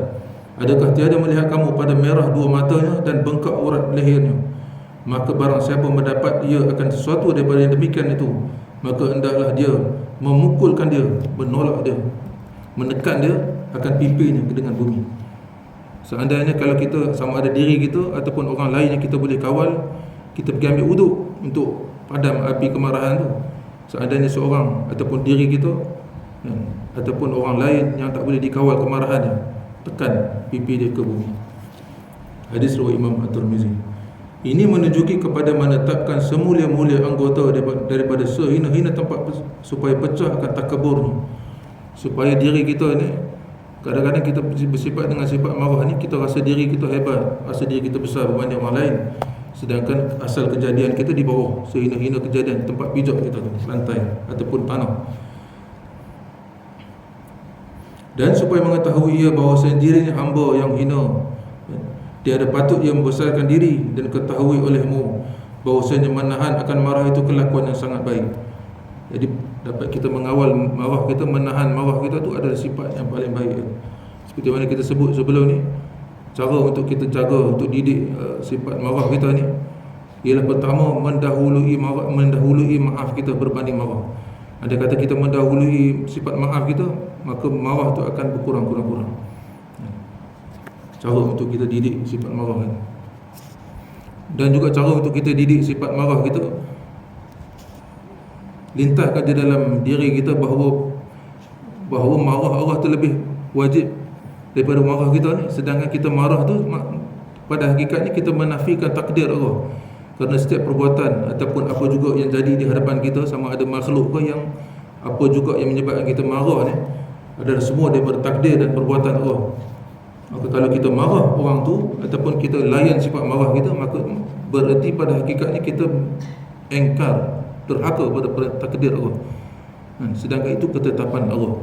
Adakah tiada melihat kamu pada merah dua matanya dan bengkak urat lehernya? Maka barang siapa mendapat ia akan sesuatu daripada yang demikian itu, maka hendaklah dia memukulkan dia, menolak dia, menekan dia akan pipinya dengan bumi. Seandainya kalau kita sama ada diri kita ataupun orang lain yang kita boleh kawal, kita pergi ambil wuduk untuk padam api kemarahan tu. Seandainya seorang ataupun diri kita ataupun orang lain yang tak boleh dikawal kemarahannya, tekan pipi dia ke bumi. Hadis riwayat Imam At-Tirmizi. Ini menunjuki kepada menetapkan semulia-mulia anggota daripada sehina-hina tempat, supaya pecah akan takaburnya, supaya diri kita ni Kadang-kadang kita bersifat dengan sifat marah ni, kita rasa diri kita hebat, rasa diri kita besar berbanding orang lain, sedangkan asal kejadian kita di bawah, sehina-hina kejadian tempat pijak kita tu, lantai ataupun tanah. Dan supaya mengetahui ia bahawa dirinya hamba yang hina, tiada patut ia membesarkan diri, dan ketahui olehmu bahawasanya menahan akan marah itu kelakuan yang sangat baik. Jadi dapat kita mengawal marah kita, menahan marah kita tu adalah sifat yang paling baik. Seperti mana kita sebut sebelum ni, cara untuk kita jaga, untuk didik sifat marah kita ni ialah pertama, mendahului maaf kita berbanding marah. Andai kata kita mendahului sifat maaf kita, maka marah tu akan berkurang. Cara untuk kita didik sifat marah ni. Dan juga cara untuk kita didik sifat marah kita, lintahkan di dalam diri kita bahawa marah Allah tu lebih wajib daripada marah kita ni. Sedangkan kita marah tu pada hakikatnya kita menafikan takdir Allah. Kerana setiap perbuatan ataupun apa juga yang jadi di hadapan kita, sama ada makhluk ke yang apa juga yang menyebabkan kita marah ni, adalah semua daripada takdir dan perbuatan Allah. Maka kalau kita marah orang tu ataupun kita layan sifat marah kita, maka bererti pada hakikatnya kita engkar, terhaka pada takdir Allah. Sedangkan itu ketetapan Allah,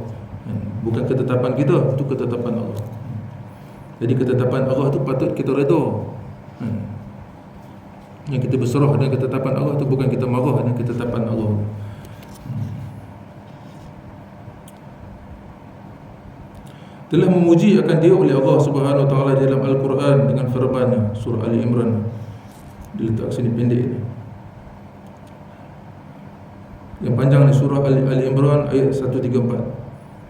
bukan ketetapan kita, itu ketetapan Allah. Jadi ketetapan Allah itu patut kita redha. Yang kita berserah dengan ketetapan Allah itu, bukan kita marah dengan ketetapan Allah. Telah memuji akan dia oleh Allah Subhanahu Wa Taala dalam Al-Quran dengan firman-Nya, surah Ali Imran, diletak sini pendek ni. Yang panjang ni surah Ali Imran ayat 134.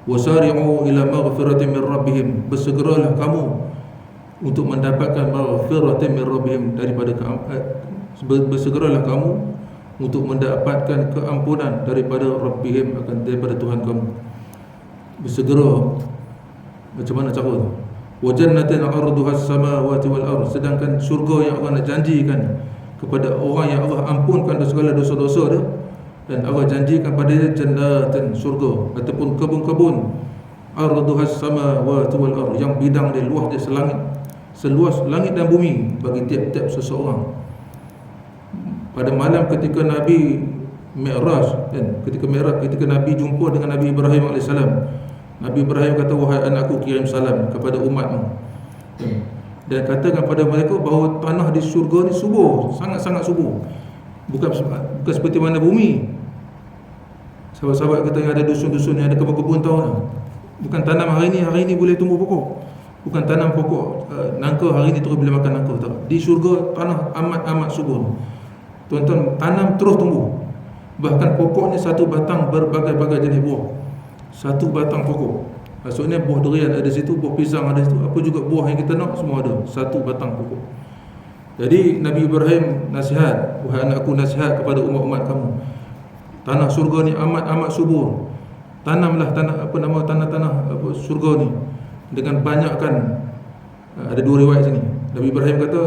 Wasari'u ila maghfiratin min rabbihim, bersegeralah kamu untuk mendapatkan maghfiratin min rabbihim, bersegeralah kamu untuk mendapatkan keampunan daripada rabbihim, daripada Tuhan kamu. Bersegera. Macam mana cara tu? Wa jannatin 'arduha as-samawati wal ardh, sedangkan syurga yang Allah nak janjikan kepada orang yang Allah ampunkan segala dosa-dosa dia, dan Allah janjikan pada dia jannatin, syurga ataupun kebun-kebun, 'arduha as-samawati wal ardh, yang bidang dia luas dia seluas langit dan bumi bagi tiap-tiap seseorang. Pada malam ketika Nabi Mi'raj, ketika Nabi jumpa dengan Nabi Ibrahim AS, Nabi Ibrahim kata, wahai anakku, kirim salam kepada umatmu, dan katakan pada mereka bahawa tanah di syurga ni subur, sangat-sangat subur. Bukan seperti mana bumi. Sahabat-sahabat kita yang ada dusun-dusun, yang ada kebun-kebun tahu tak? Bukan tanam hari ni boleh tumbuh pokok. Bukan tanam pokok nangka hari ni terus boleh makan nangka, tak. Di syurga tanah amat subur. Tuan-tuan, tanam terus tumbuh. Bahkan pokoknya satu batang berbagai-bagai jenis buah. Satu batang pokok. Maksudnya buah durian ada situ, buah pisang ada situ, apa juga buah yang kita nak semua ada. Satu batang pokok. Jadi Nabi Ibrahim nasihat, wahai anakku, nasihat kepada umat-umat kamu, tanah surga ni amat subur. Tanamlah tanah surga ni dengan banyakkan. Ada dua riwayat sini. Nabi Ibrahim kata,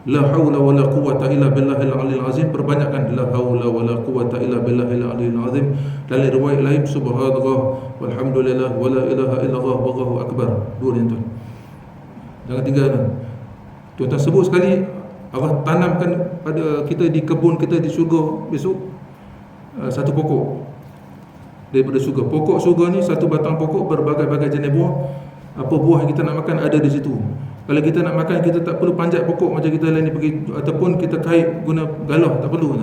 la haula wala quwwata illa billahil aliyil azim, perbanyakkan la haula wala quwwata illa billahil aliyil azim. Dalam riwayat lain, subhanallah walhamdulillah wala ilaha illallah wallahu akbar. Dua ni tuan, jangan tinggalkan. Tuan-tuan sebut sekali, Allah tanamkan pada kita di kebun kita di syurga besok satu pokok daripada syurga. Pokok syurga ni satu batang pokok berbagai-bagai jenis buah. Apa buah yang kita nak makan ada di situ. Kalau kita nak makan, kita tak perlu panjat pokok macam kita lain ni pergi, ataupun kita kait guna galah, tak perlu.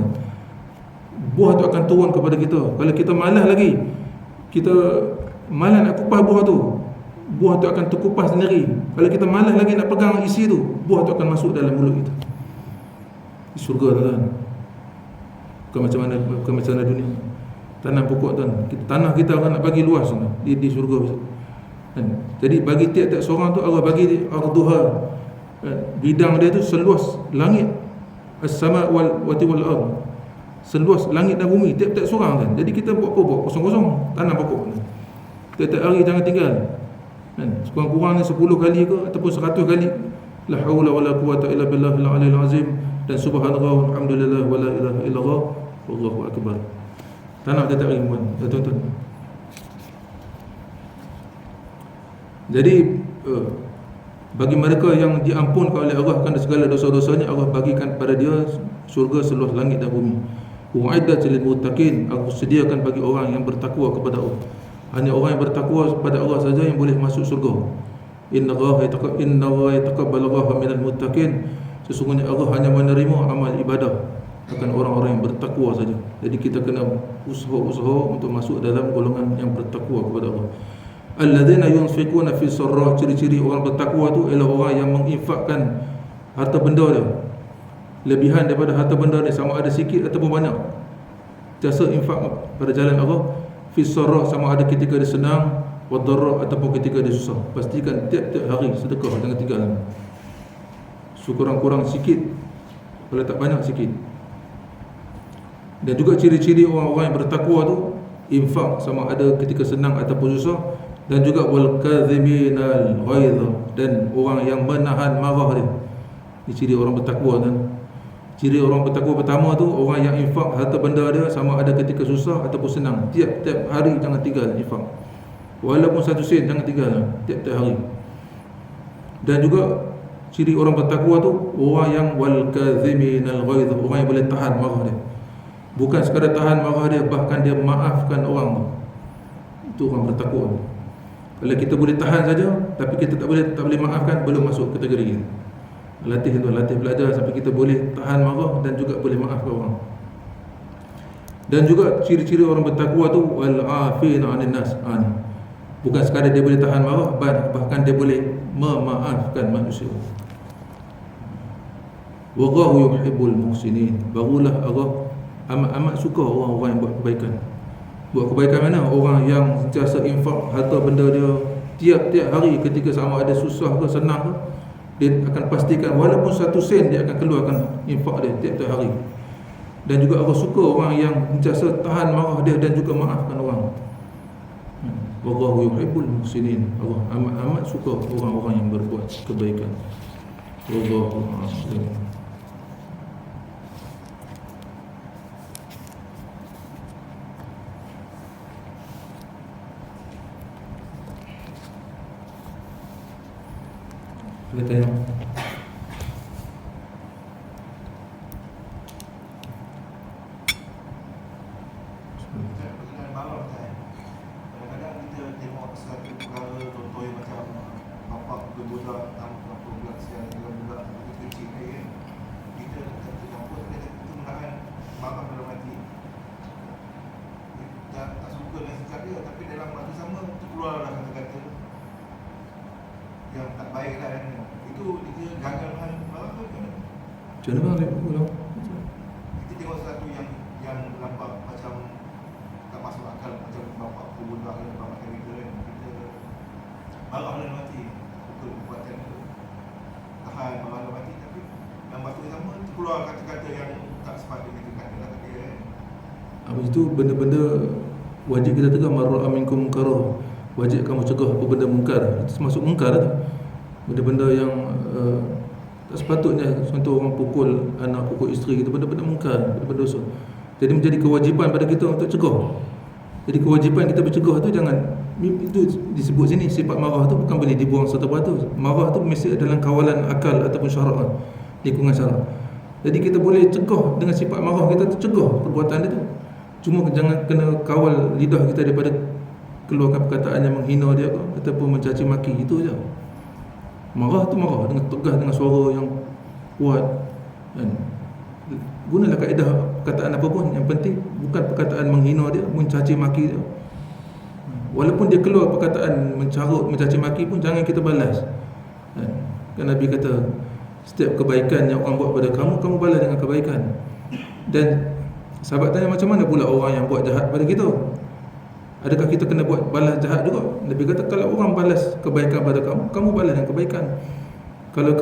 Buah tu akan turun kepada kita. Kalau kita malas lagi, kita malas nak kupas buah tu akan terkupas sendiri. Kalau kita malas lagi nak pegang isi tu, buah tu akan masuk dalam mulut kita. Di syurga tuan. Bukan macam mana dunia. Tanam pokok tuan. Tanah kita akan nak bagi luas di syurga. Jadi bagi tiap-tiap seorang tu Allah bagi arduha, bidang dia tu seluas langit as-sama wal ardh, seluas langit dan bumi, tiap-tiap seorang kan. Jadi kita buat apa? Buat kosong-kosong, tanam pokok. Tiap-tiap hari jangan tinggal. Sekurang-kurangnya 10 kali ke ataupun 100 kali. La haula wala quwwata illa billahil aliyil azim, dan subhanallah walhamdulillah wala ilaha illallah wallahu akbar. Tanam tiap-tiap hari, tuan-tuan. Jadi bagi mereka yang diampunkan oleh Allah kerana segala dosa-dosanya, Allah bagikan kepada dia syurga seluas langit dan bumi. U'iddat lil muttaqin, aku sediakan bagi orang yang bertakwa kepada Allah. Hanya orang yang bertakwa kepada Allah saja yang boleh masuk syurga. Inna Allah yataqabbalu minal muttaqin. Sesungguhnya Allah hanya menerima amal ibadah akan orang-orang yang bertakwa saja. Jadi kita kena usaha untuk masuk dalam golongan yang bertakwa kepada Allah. Alladzina yunfiquna fi sarra, ciri-ciri orang bertakwa tu ialah orang yang menginfakkan harta benda dia lebihan daripada harta benda ni, sama ada sikit ataupun banyak. Jasa infak pada jalan Allah, fi sarra sama ada ketika dia senang, wa dharra ataupun ketika dia susah. Pastikan tiap-tiap hari sedekah, jangan tinggal. Sekurang-kurang sikit, kalau tak banyak sikit. Dan juga ciri-ciri orang-orang yang bertakwa tu, infak sama ada ketika senang ataupun susah. Dan juga wal kadhiminal ghaidh, dan orang yang menahan marah dia. Ini ciri orang bertakwa kan. Ciri orang bertakwa pertama tu orang yang infak harta benda dia sama ada ketika susah ataupun senang. Tiap-tiap hari jangan tinggal infak. Walaupun 1 sen jangan tinggal tiap-tiap hari. Dan juga ciri orang bertakwa tu orang yang wal kadhiminal ghaidh, orang yang boleh tahan marah dia. Bukan sekadar tahan marah dia, bahkan dia maafkan orang tu. Itu orang bertakwa. Kalau kita boleh tahan saja tapi kita tak boleh maafkan, belum masuk kategori kita. Latih belajar sampai kita boleh tahan marah dan juga boleh maafkan orang. Dan juga ciri-ciri orang bertakwa tu wal afina 'anil nas. Bukan sekadar dia boleh tahan marah, bahkan dia boleh memaafkan manusia. Wallahu yuhibbul muhsinin. Barulah Allah amat suka orang-orang yang buat kebaikan. Buat kebaikan mana? Orang yang sentiasa infak harta benda dia tiap-tiap hari ketika sama ada susah ke senang ke, dia akan pastikan walaupun 1 sen dia akan keluarkan infak dia tiap-tiap hari. Dan juga Allah suka orang yang sentiasa tahan marah dia dan juga maafkan orang. Wallahu yuhibbul muhsinin. Allah amat suka orang-orang yang berbuat kebaikan. Wallahu a'lam. Boleh tanya? Kadang-kadang kita tengok satu perkara, contoh yang macam bapak berbudak 60 sekian budak kecil ni kan, kita kata campur, kita menahan marah dalam hati. Kita tak suka dengan sikap dia, tapi dalam waktu sama keluarlah kata-kata yang tak baik lah kan. Itu dia gagal menahan marah ke macam mana? Macam mana boleh ulang? Kita tengok sesuatu yang nampak macam tak masuk akal, macam bapak berbudak dan bapak kita kan, kita marah dalam hati untuk perbuatan itu, tahan marah dalam hati, tapi dalam waktu yang sama keluar kata-kata yang tak sepatutnya kita katakan kat dia kan. Habis itu benda-benda wajib kita tegak, marra minkum munkarah, wajib kamu cegah apa benda mungkar. Itu termasuk mungkar tu. Benda-benda yang tak sepatutnya, contoh orang pukul anak, pukul isteri, itu benda-benda mungkar, benda-benda dosa. Jadi menjadi kewajipan pada kita untuk cegah. Jadi kewajipan kita bercegah tu jangan, itu disebut sini sifat marah tu bukan boleh dibuang serta-merta. Marah tu mesti dalam kawalan akal ataupun syarak, lingkungan syarak. Jadi kita boleh cegah dengan sifat marah kita tu, cegah perbuatan dia tu. Cuma jangan kena kawal lidah kita daripada keluarkan perkataan yang menghina dia ataupun mencaci maki, itu je. Marah tu marah dengan tegas, dengan suara yang kuat, kan? Gunalah kaedah perkataan apa pun, yang penting bukan perkataan menghina dia, mencaci maki dia. Walaupun dia keluar perkataan mencarut, mencaci maki pun jangan kita balas. Kan Nabi kata setiap kebaikan yang orang buat pada kamu, kamu balas dengan kebaikan. Dan sahabat tanya, macam mana pula orang yang buat jahat pada kita? Adakah kita kena buat balas jahat juga? Nabi kata kalau orang balas kebaikan pada kamu, kamu balas dengan kebaikan. Kalau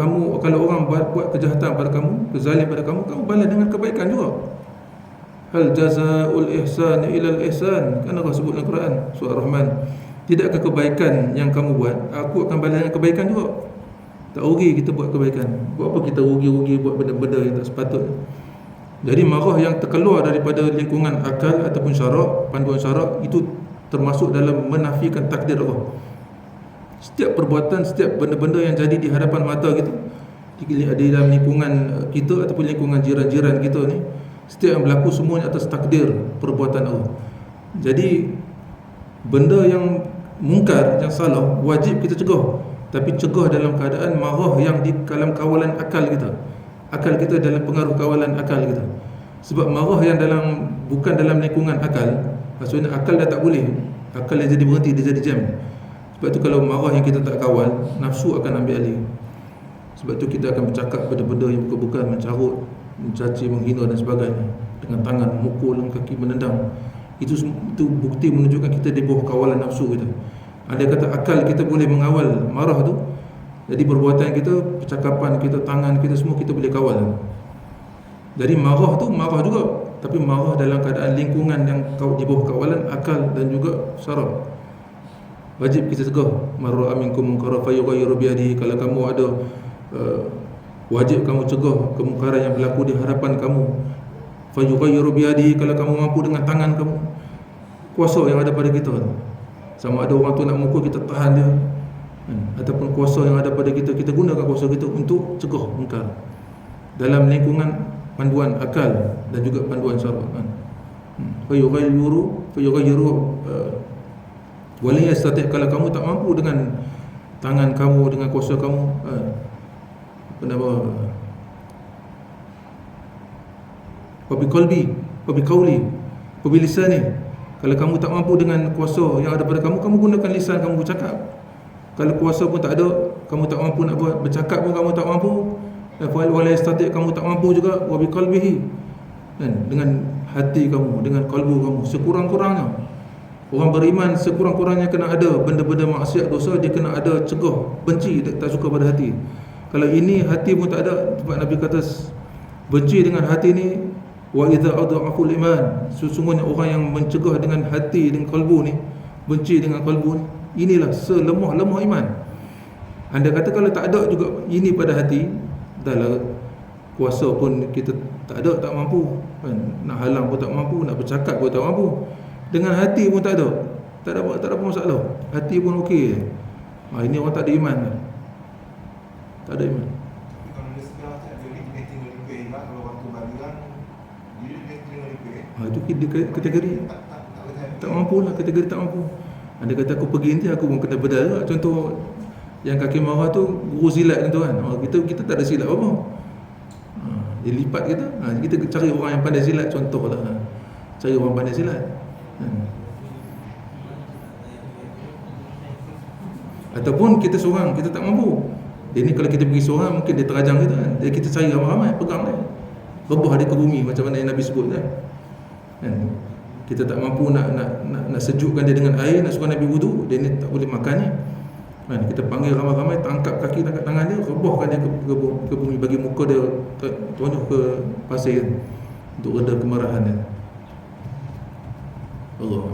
orang buat kejahatan pada kamu, kezalim pada kamu, kamu balas dengan kebaikan juga. Hal jazaa'ul ihsan ila al-ihsan, kan Allah sebut dalam Quran surah Rahman. Tidakkah kebaikan yang kamu buat, aku akan balas dengan kebaikan juga. Tak rugi kita buat kebaikan. Buat apa kita rugi-rugi buat benda-benda yang tak sepatutnya. Jadi marah yang terkeluar daripada lingkungan akal ataupun syarak, panduan syarak, itu termasuk dalam menafikan takdir Allah. Setiap perbuatan, setiap benda-benda yang jadi di hadapan mata kita, di dalam lingkungan kita ataupun lingkungan jiran-jiran kita ni, setiap yang berlaku semuanya atas takdir perbuatan Allah. Jadi benda yang mungkar, yang salah, wajib kita cegah, tapi cegah dalam keadaan marah yang di dalam kawalan akal kita. Akal kita dalam pengaruh kawalan akal kita. Sebab marah yang bukan dalam lingkungan akal, maksudnya akal dah tak boleh, akal dia jadi berhenti, dia jadi jam. Sebab tu kalau marah yang kita tak kawal, nafsu akan ambil alih. Sebab tu kita akan bercakap benda-benda yang bukan-bukan, mencarut, mencaci, menghina dan sebagainya, dengan tangan memukul, dengan kaki menendang. Itu bukti menunjukkan kita di bawah kawalan nafsu kita. Andai kata akal kita boleh mengawal marah tu, jadi perbuatan kita, percakapan kita, tangan kita, semua kita boleh kawal. Jadi marah tu marah juga, tapi marah dalam keadaan lingkungan yang di bawah kawalan akal dan juga syaraf. Wajib kita cegah. Marra minkum munkara fayughayyiru biyadihi. Kalau kamu ada wajib kamu cegah kemungkaran yang berlaku di hadapan kamu. Fayughayyiru biyadihi. Kalau kamu mampu dengan tangan kamu, kuasa yang ada pada kita. Sama ada orang tu nak mukul, kita tahan dia, ataupun kuasa yang ada pada kita, kita gunakan kuasa kita untuk cegah mungkar dalam lingkungan panduan akal dan juga panduan syaraf. Fayughayyiru wala yastati'. Kalau kamu tak mampu dengan tangan kamu, dengan kuasa kamu, wabiqalbi, wabiqauli, wabilisani. Kalau kamu tak mampu dengan kuasa yang ada pada kamu, kamu gunakan lisan kamu bercakap. Kalau kuasa pun tak ada, kamu tak mampu nak buat, bercakap pun kamu tak mampu, wala yastati', kamu tak mampu juga, wabiqalbihi, dengan hati kamu, dengan kalbu kamu, sekurang-kurangnya. Orang beriman sekurang-kurangnya kena ada benda-benda maksiat, dosa, dia kena ada cegah, benci, tak suka pada hati. Kalau ini hati pun tak ada, sebab Nabi kata benci dengan hati ni, wa idza adhaful iman, sesungguhnya orang yang mencegah dengan hati, dengan kalbu ni, benci dengan kalbu ni, inilah selemah-lemah iman. Anda kata kalau tak ada juga ini pada hati, dahlah kuasa pun kita tak ada, tak mampu, nak halang pun tak mampu, nak bercakap pun tak mampu. Dengan hati pun tak ada apa masalah, hati pun okey. Ini orang tak ada iman, tak ada iman. Kalau dia sedang tak ada dia tinggal repair lah. Kalau waktu balian dia tinggal repair, Itu kategori tak mampu lah, kategori tak mampu. Anda kata aku pergi nanti aku pun kena bedal lah. Contoh yang kaki marah tu, guru silat tu kan, kita tak ada silat apa, dia lipat kita. Kita cari orang yang pandai silat, contoh lah, cari orang pandai silat. Ataupun kita seorang, kita tak mampu. Ini kalau kita pergi seorang, mungkin dia terajang kita kan. Jadi kita cari ramai-ramai, pegang dia, rebah dia ke bumi, macam mana yang Nabi sebut kan. Kita tak mampu nak sejukkan dia dengan air, nak suruh Nabi wudu, dia ni tak boleh makan ni. Kita panggil ramai-ramai, tangkap kaki, tangkap tangan dia, rebahkan dia ke bumi, bagi muka dia tunjuk ke pasir untuk reda kemarahan dia. Allah.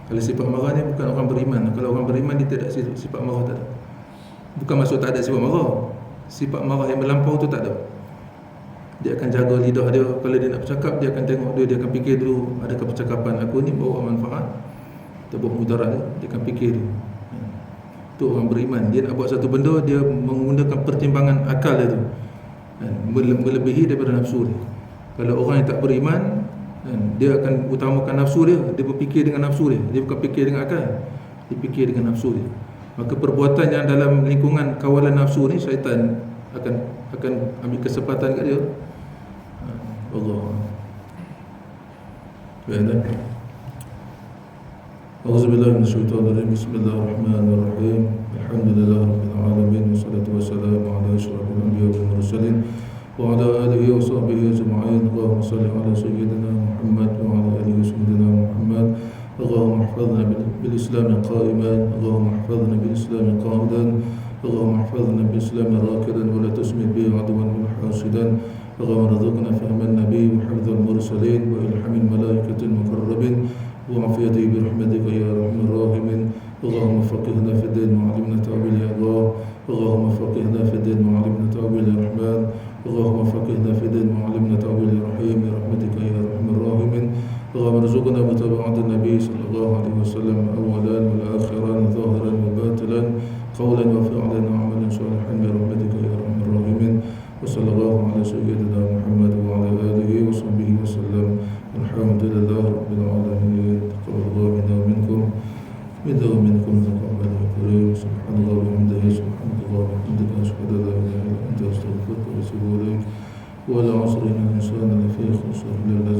Kalau sifat marah ni bukan orang beriman. Kalau orang beriman dia tidak sifat marah, tak ada. Bukan maksud tak ada sifat marah. Sifat marah yang melampau tu tak ada. Dia akan jaga lidah dia. Kalau dia nak bercakap, dia akan tengok dia akan fikir dulu, adakah percakapan aku ni bawa manfaat atau bawa mudarat dia akan fikir dulu. Itu orang beriman. Dia nak buat satu benda, dia menggunakan pertimbangan akal dia tu, melebihi daripada nafsu dia. Kalau orang yang tak beriman, dia akan utamakan nafsu dia, dia berfikir dengan nafsu dia, dia bukan fikir dengan akal, dia fikir dengan nafsu dia. Maka perbuatan yang dalam lingkungan kawalan nafsu ni, syaitan akan ambil kesempatan kat dia. Allah. Auzubillahi minasyaitonir rajim. Bismillahirrahmanirrahim. Alhamdulillahirabbil alamin, wassalatu wassalamu ala asyrafil anbiya'i wal mursalin wa ala alihi wa sahbihi ajma'in. Allahumma shalli ala sayyidina Muhammad wa ala alihi sayyidina Muhammad. Allahumma ihfazna bil Islam qa'iman, Allahumma ihfazna bil Islam qa'idan, Allahumma ihfazna bil Islam rakidan wa la tusmit bihi aduwan wal hasidan. Allahumma rizqna fahman nabiy wa hifdzal mursalin wa ilhamil malaikatil muqarrabin wa afiyati bi rahmatika ya arhamar rahimin. Allahumma faqihna fid din wa 'allimna ta'wil ya Allah. Allahumma faqihna fid din wa 'allimna ta'wil ya Rahman. Allahumma faqihna fid din wa 'allimna ta'wil ya Rahim bi rahmatika ya arhamar rahimin. اللهم ارزقنا متابعة النبي صلى الله عليه وسلم أولا والآخرا ظاهرا وباطلا قولا وفعلا وعملا صالحا برحمتك يا أرحم الراحمين. وصلى الله على سيدنا محمد وعلى آله وصحبه وسلم. الحمد لله رب العالمين. تقبل الله منا ومنكم تقبل كريم. سبحان الله وبحمده سبحان الله وبحمدك أشهد أن لا إله إلا أنت أستغفرك وأتوب إليك. والعصر إن الإنسان لفي خسر إلا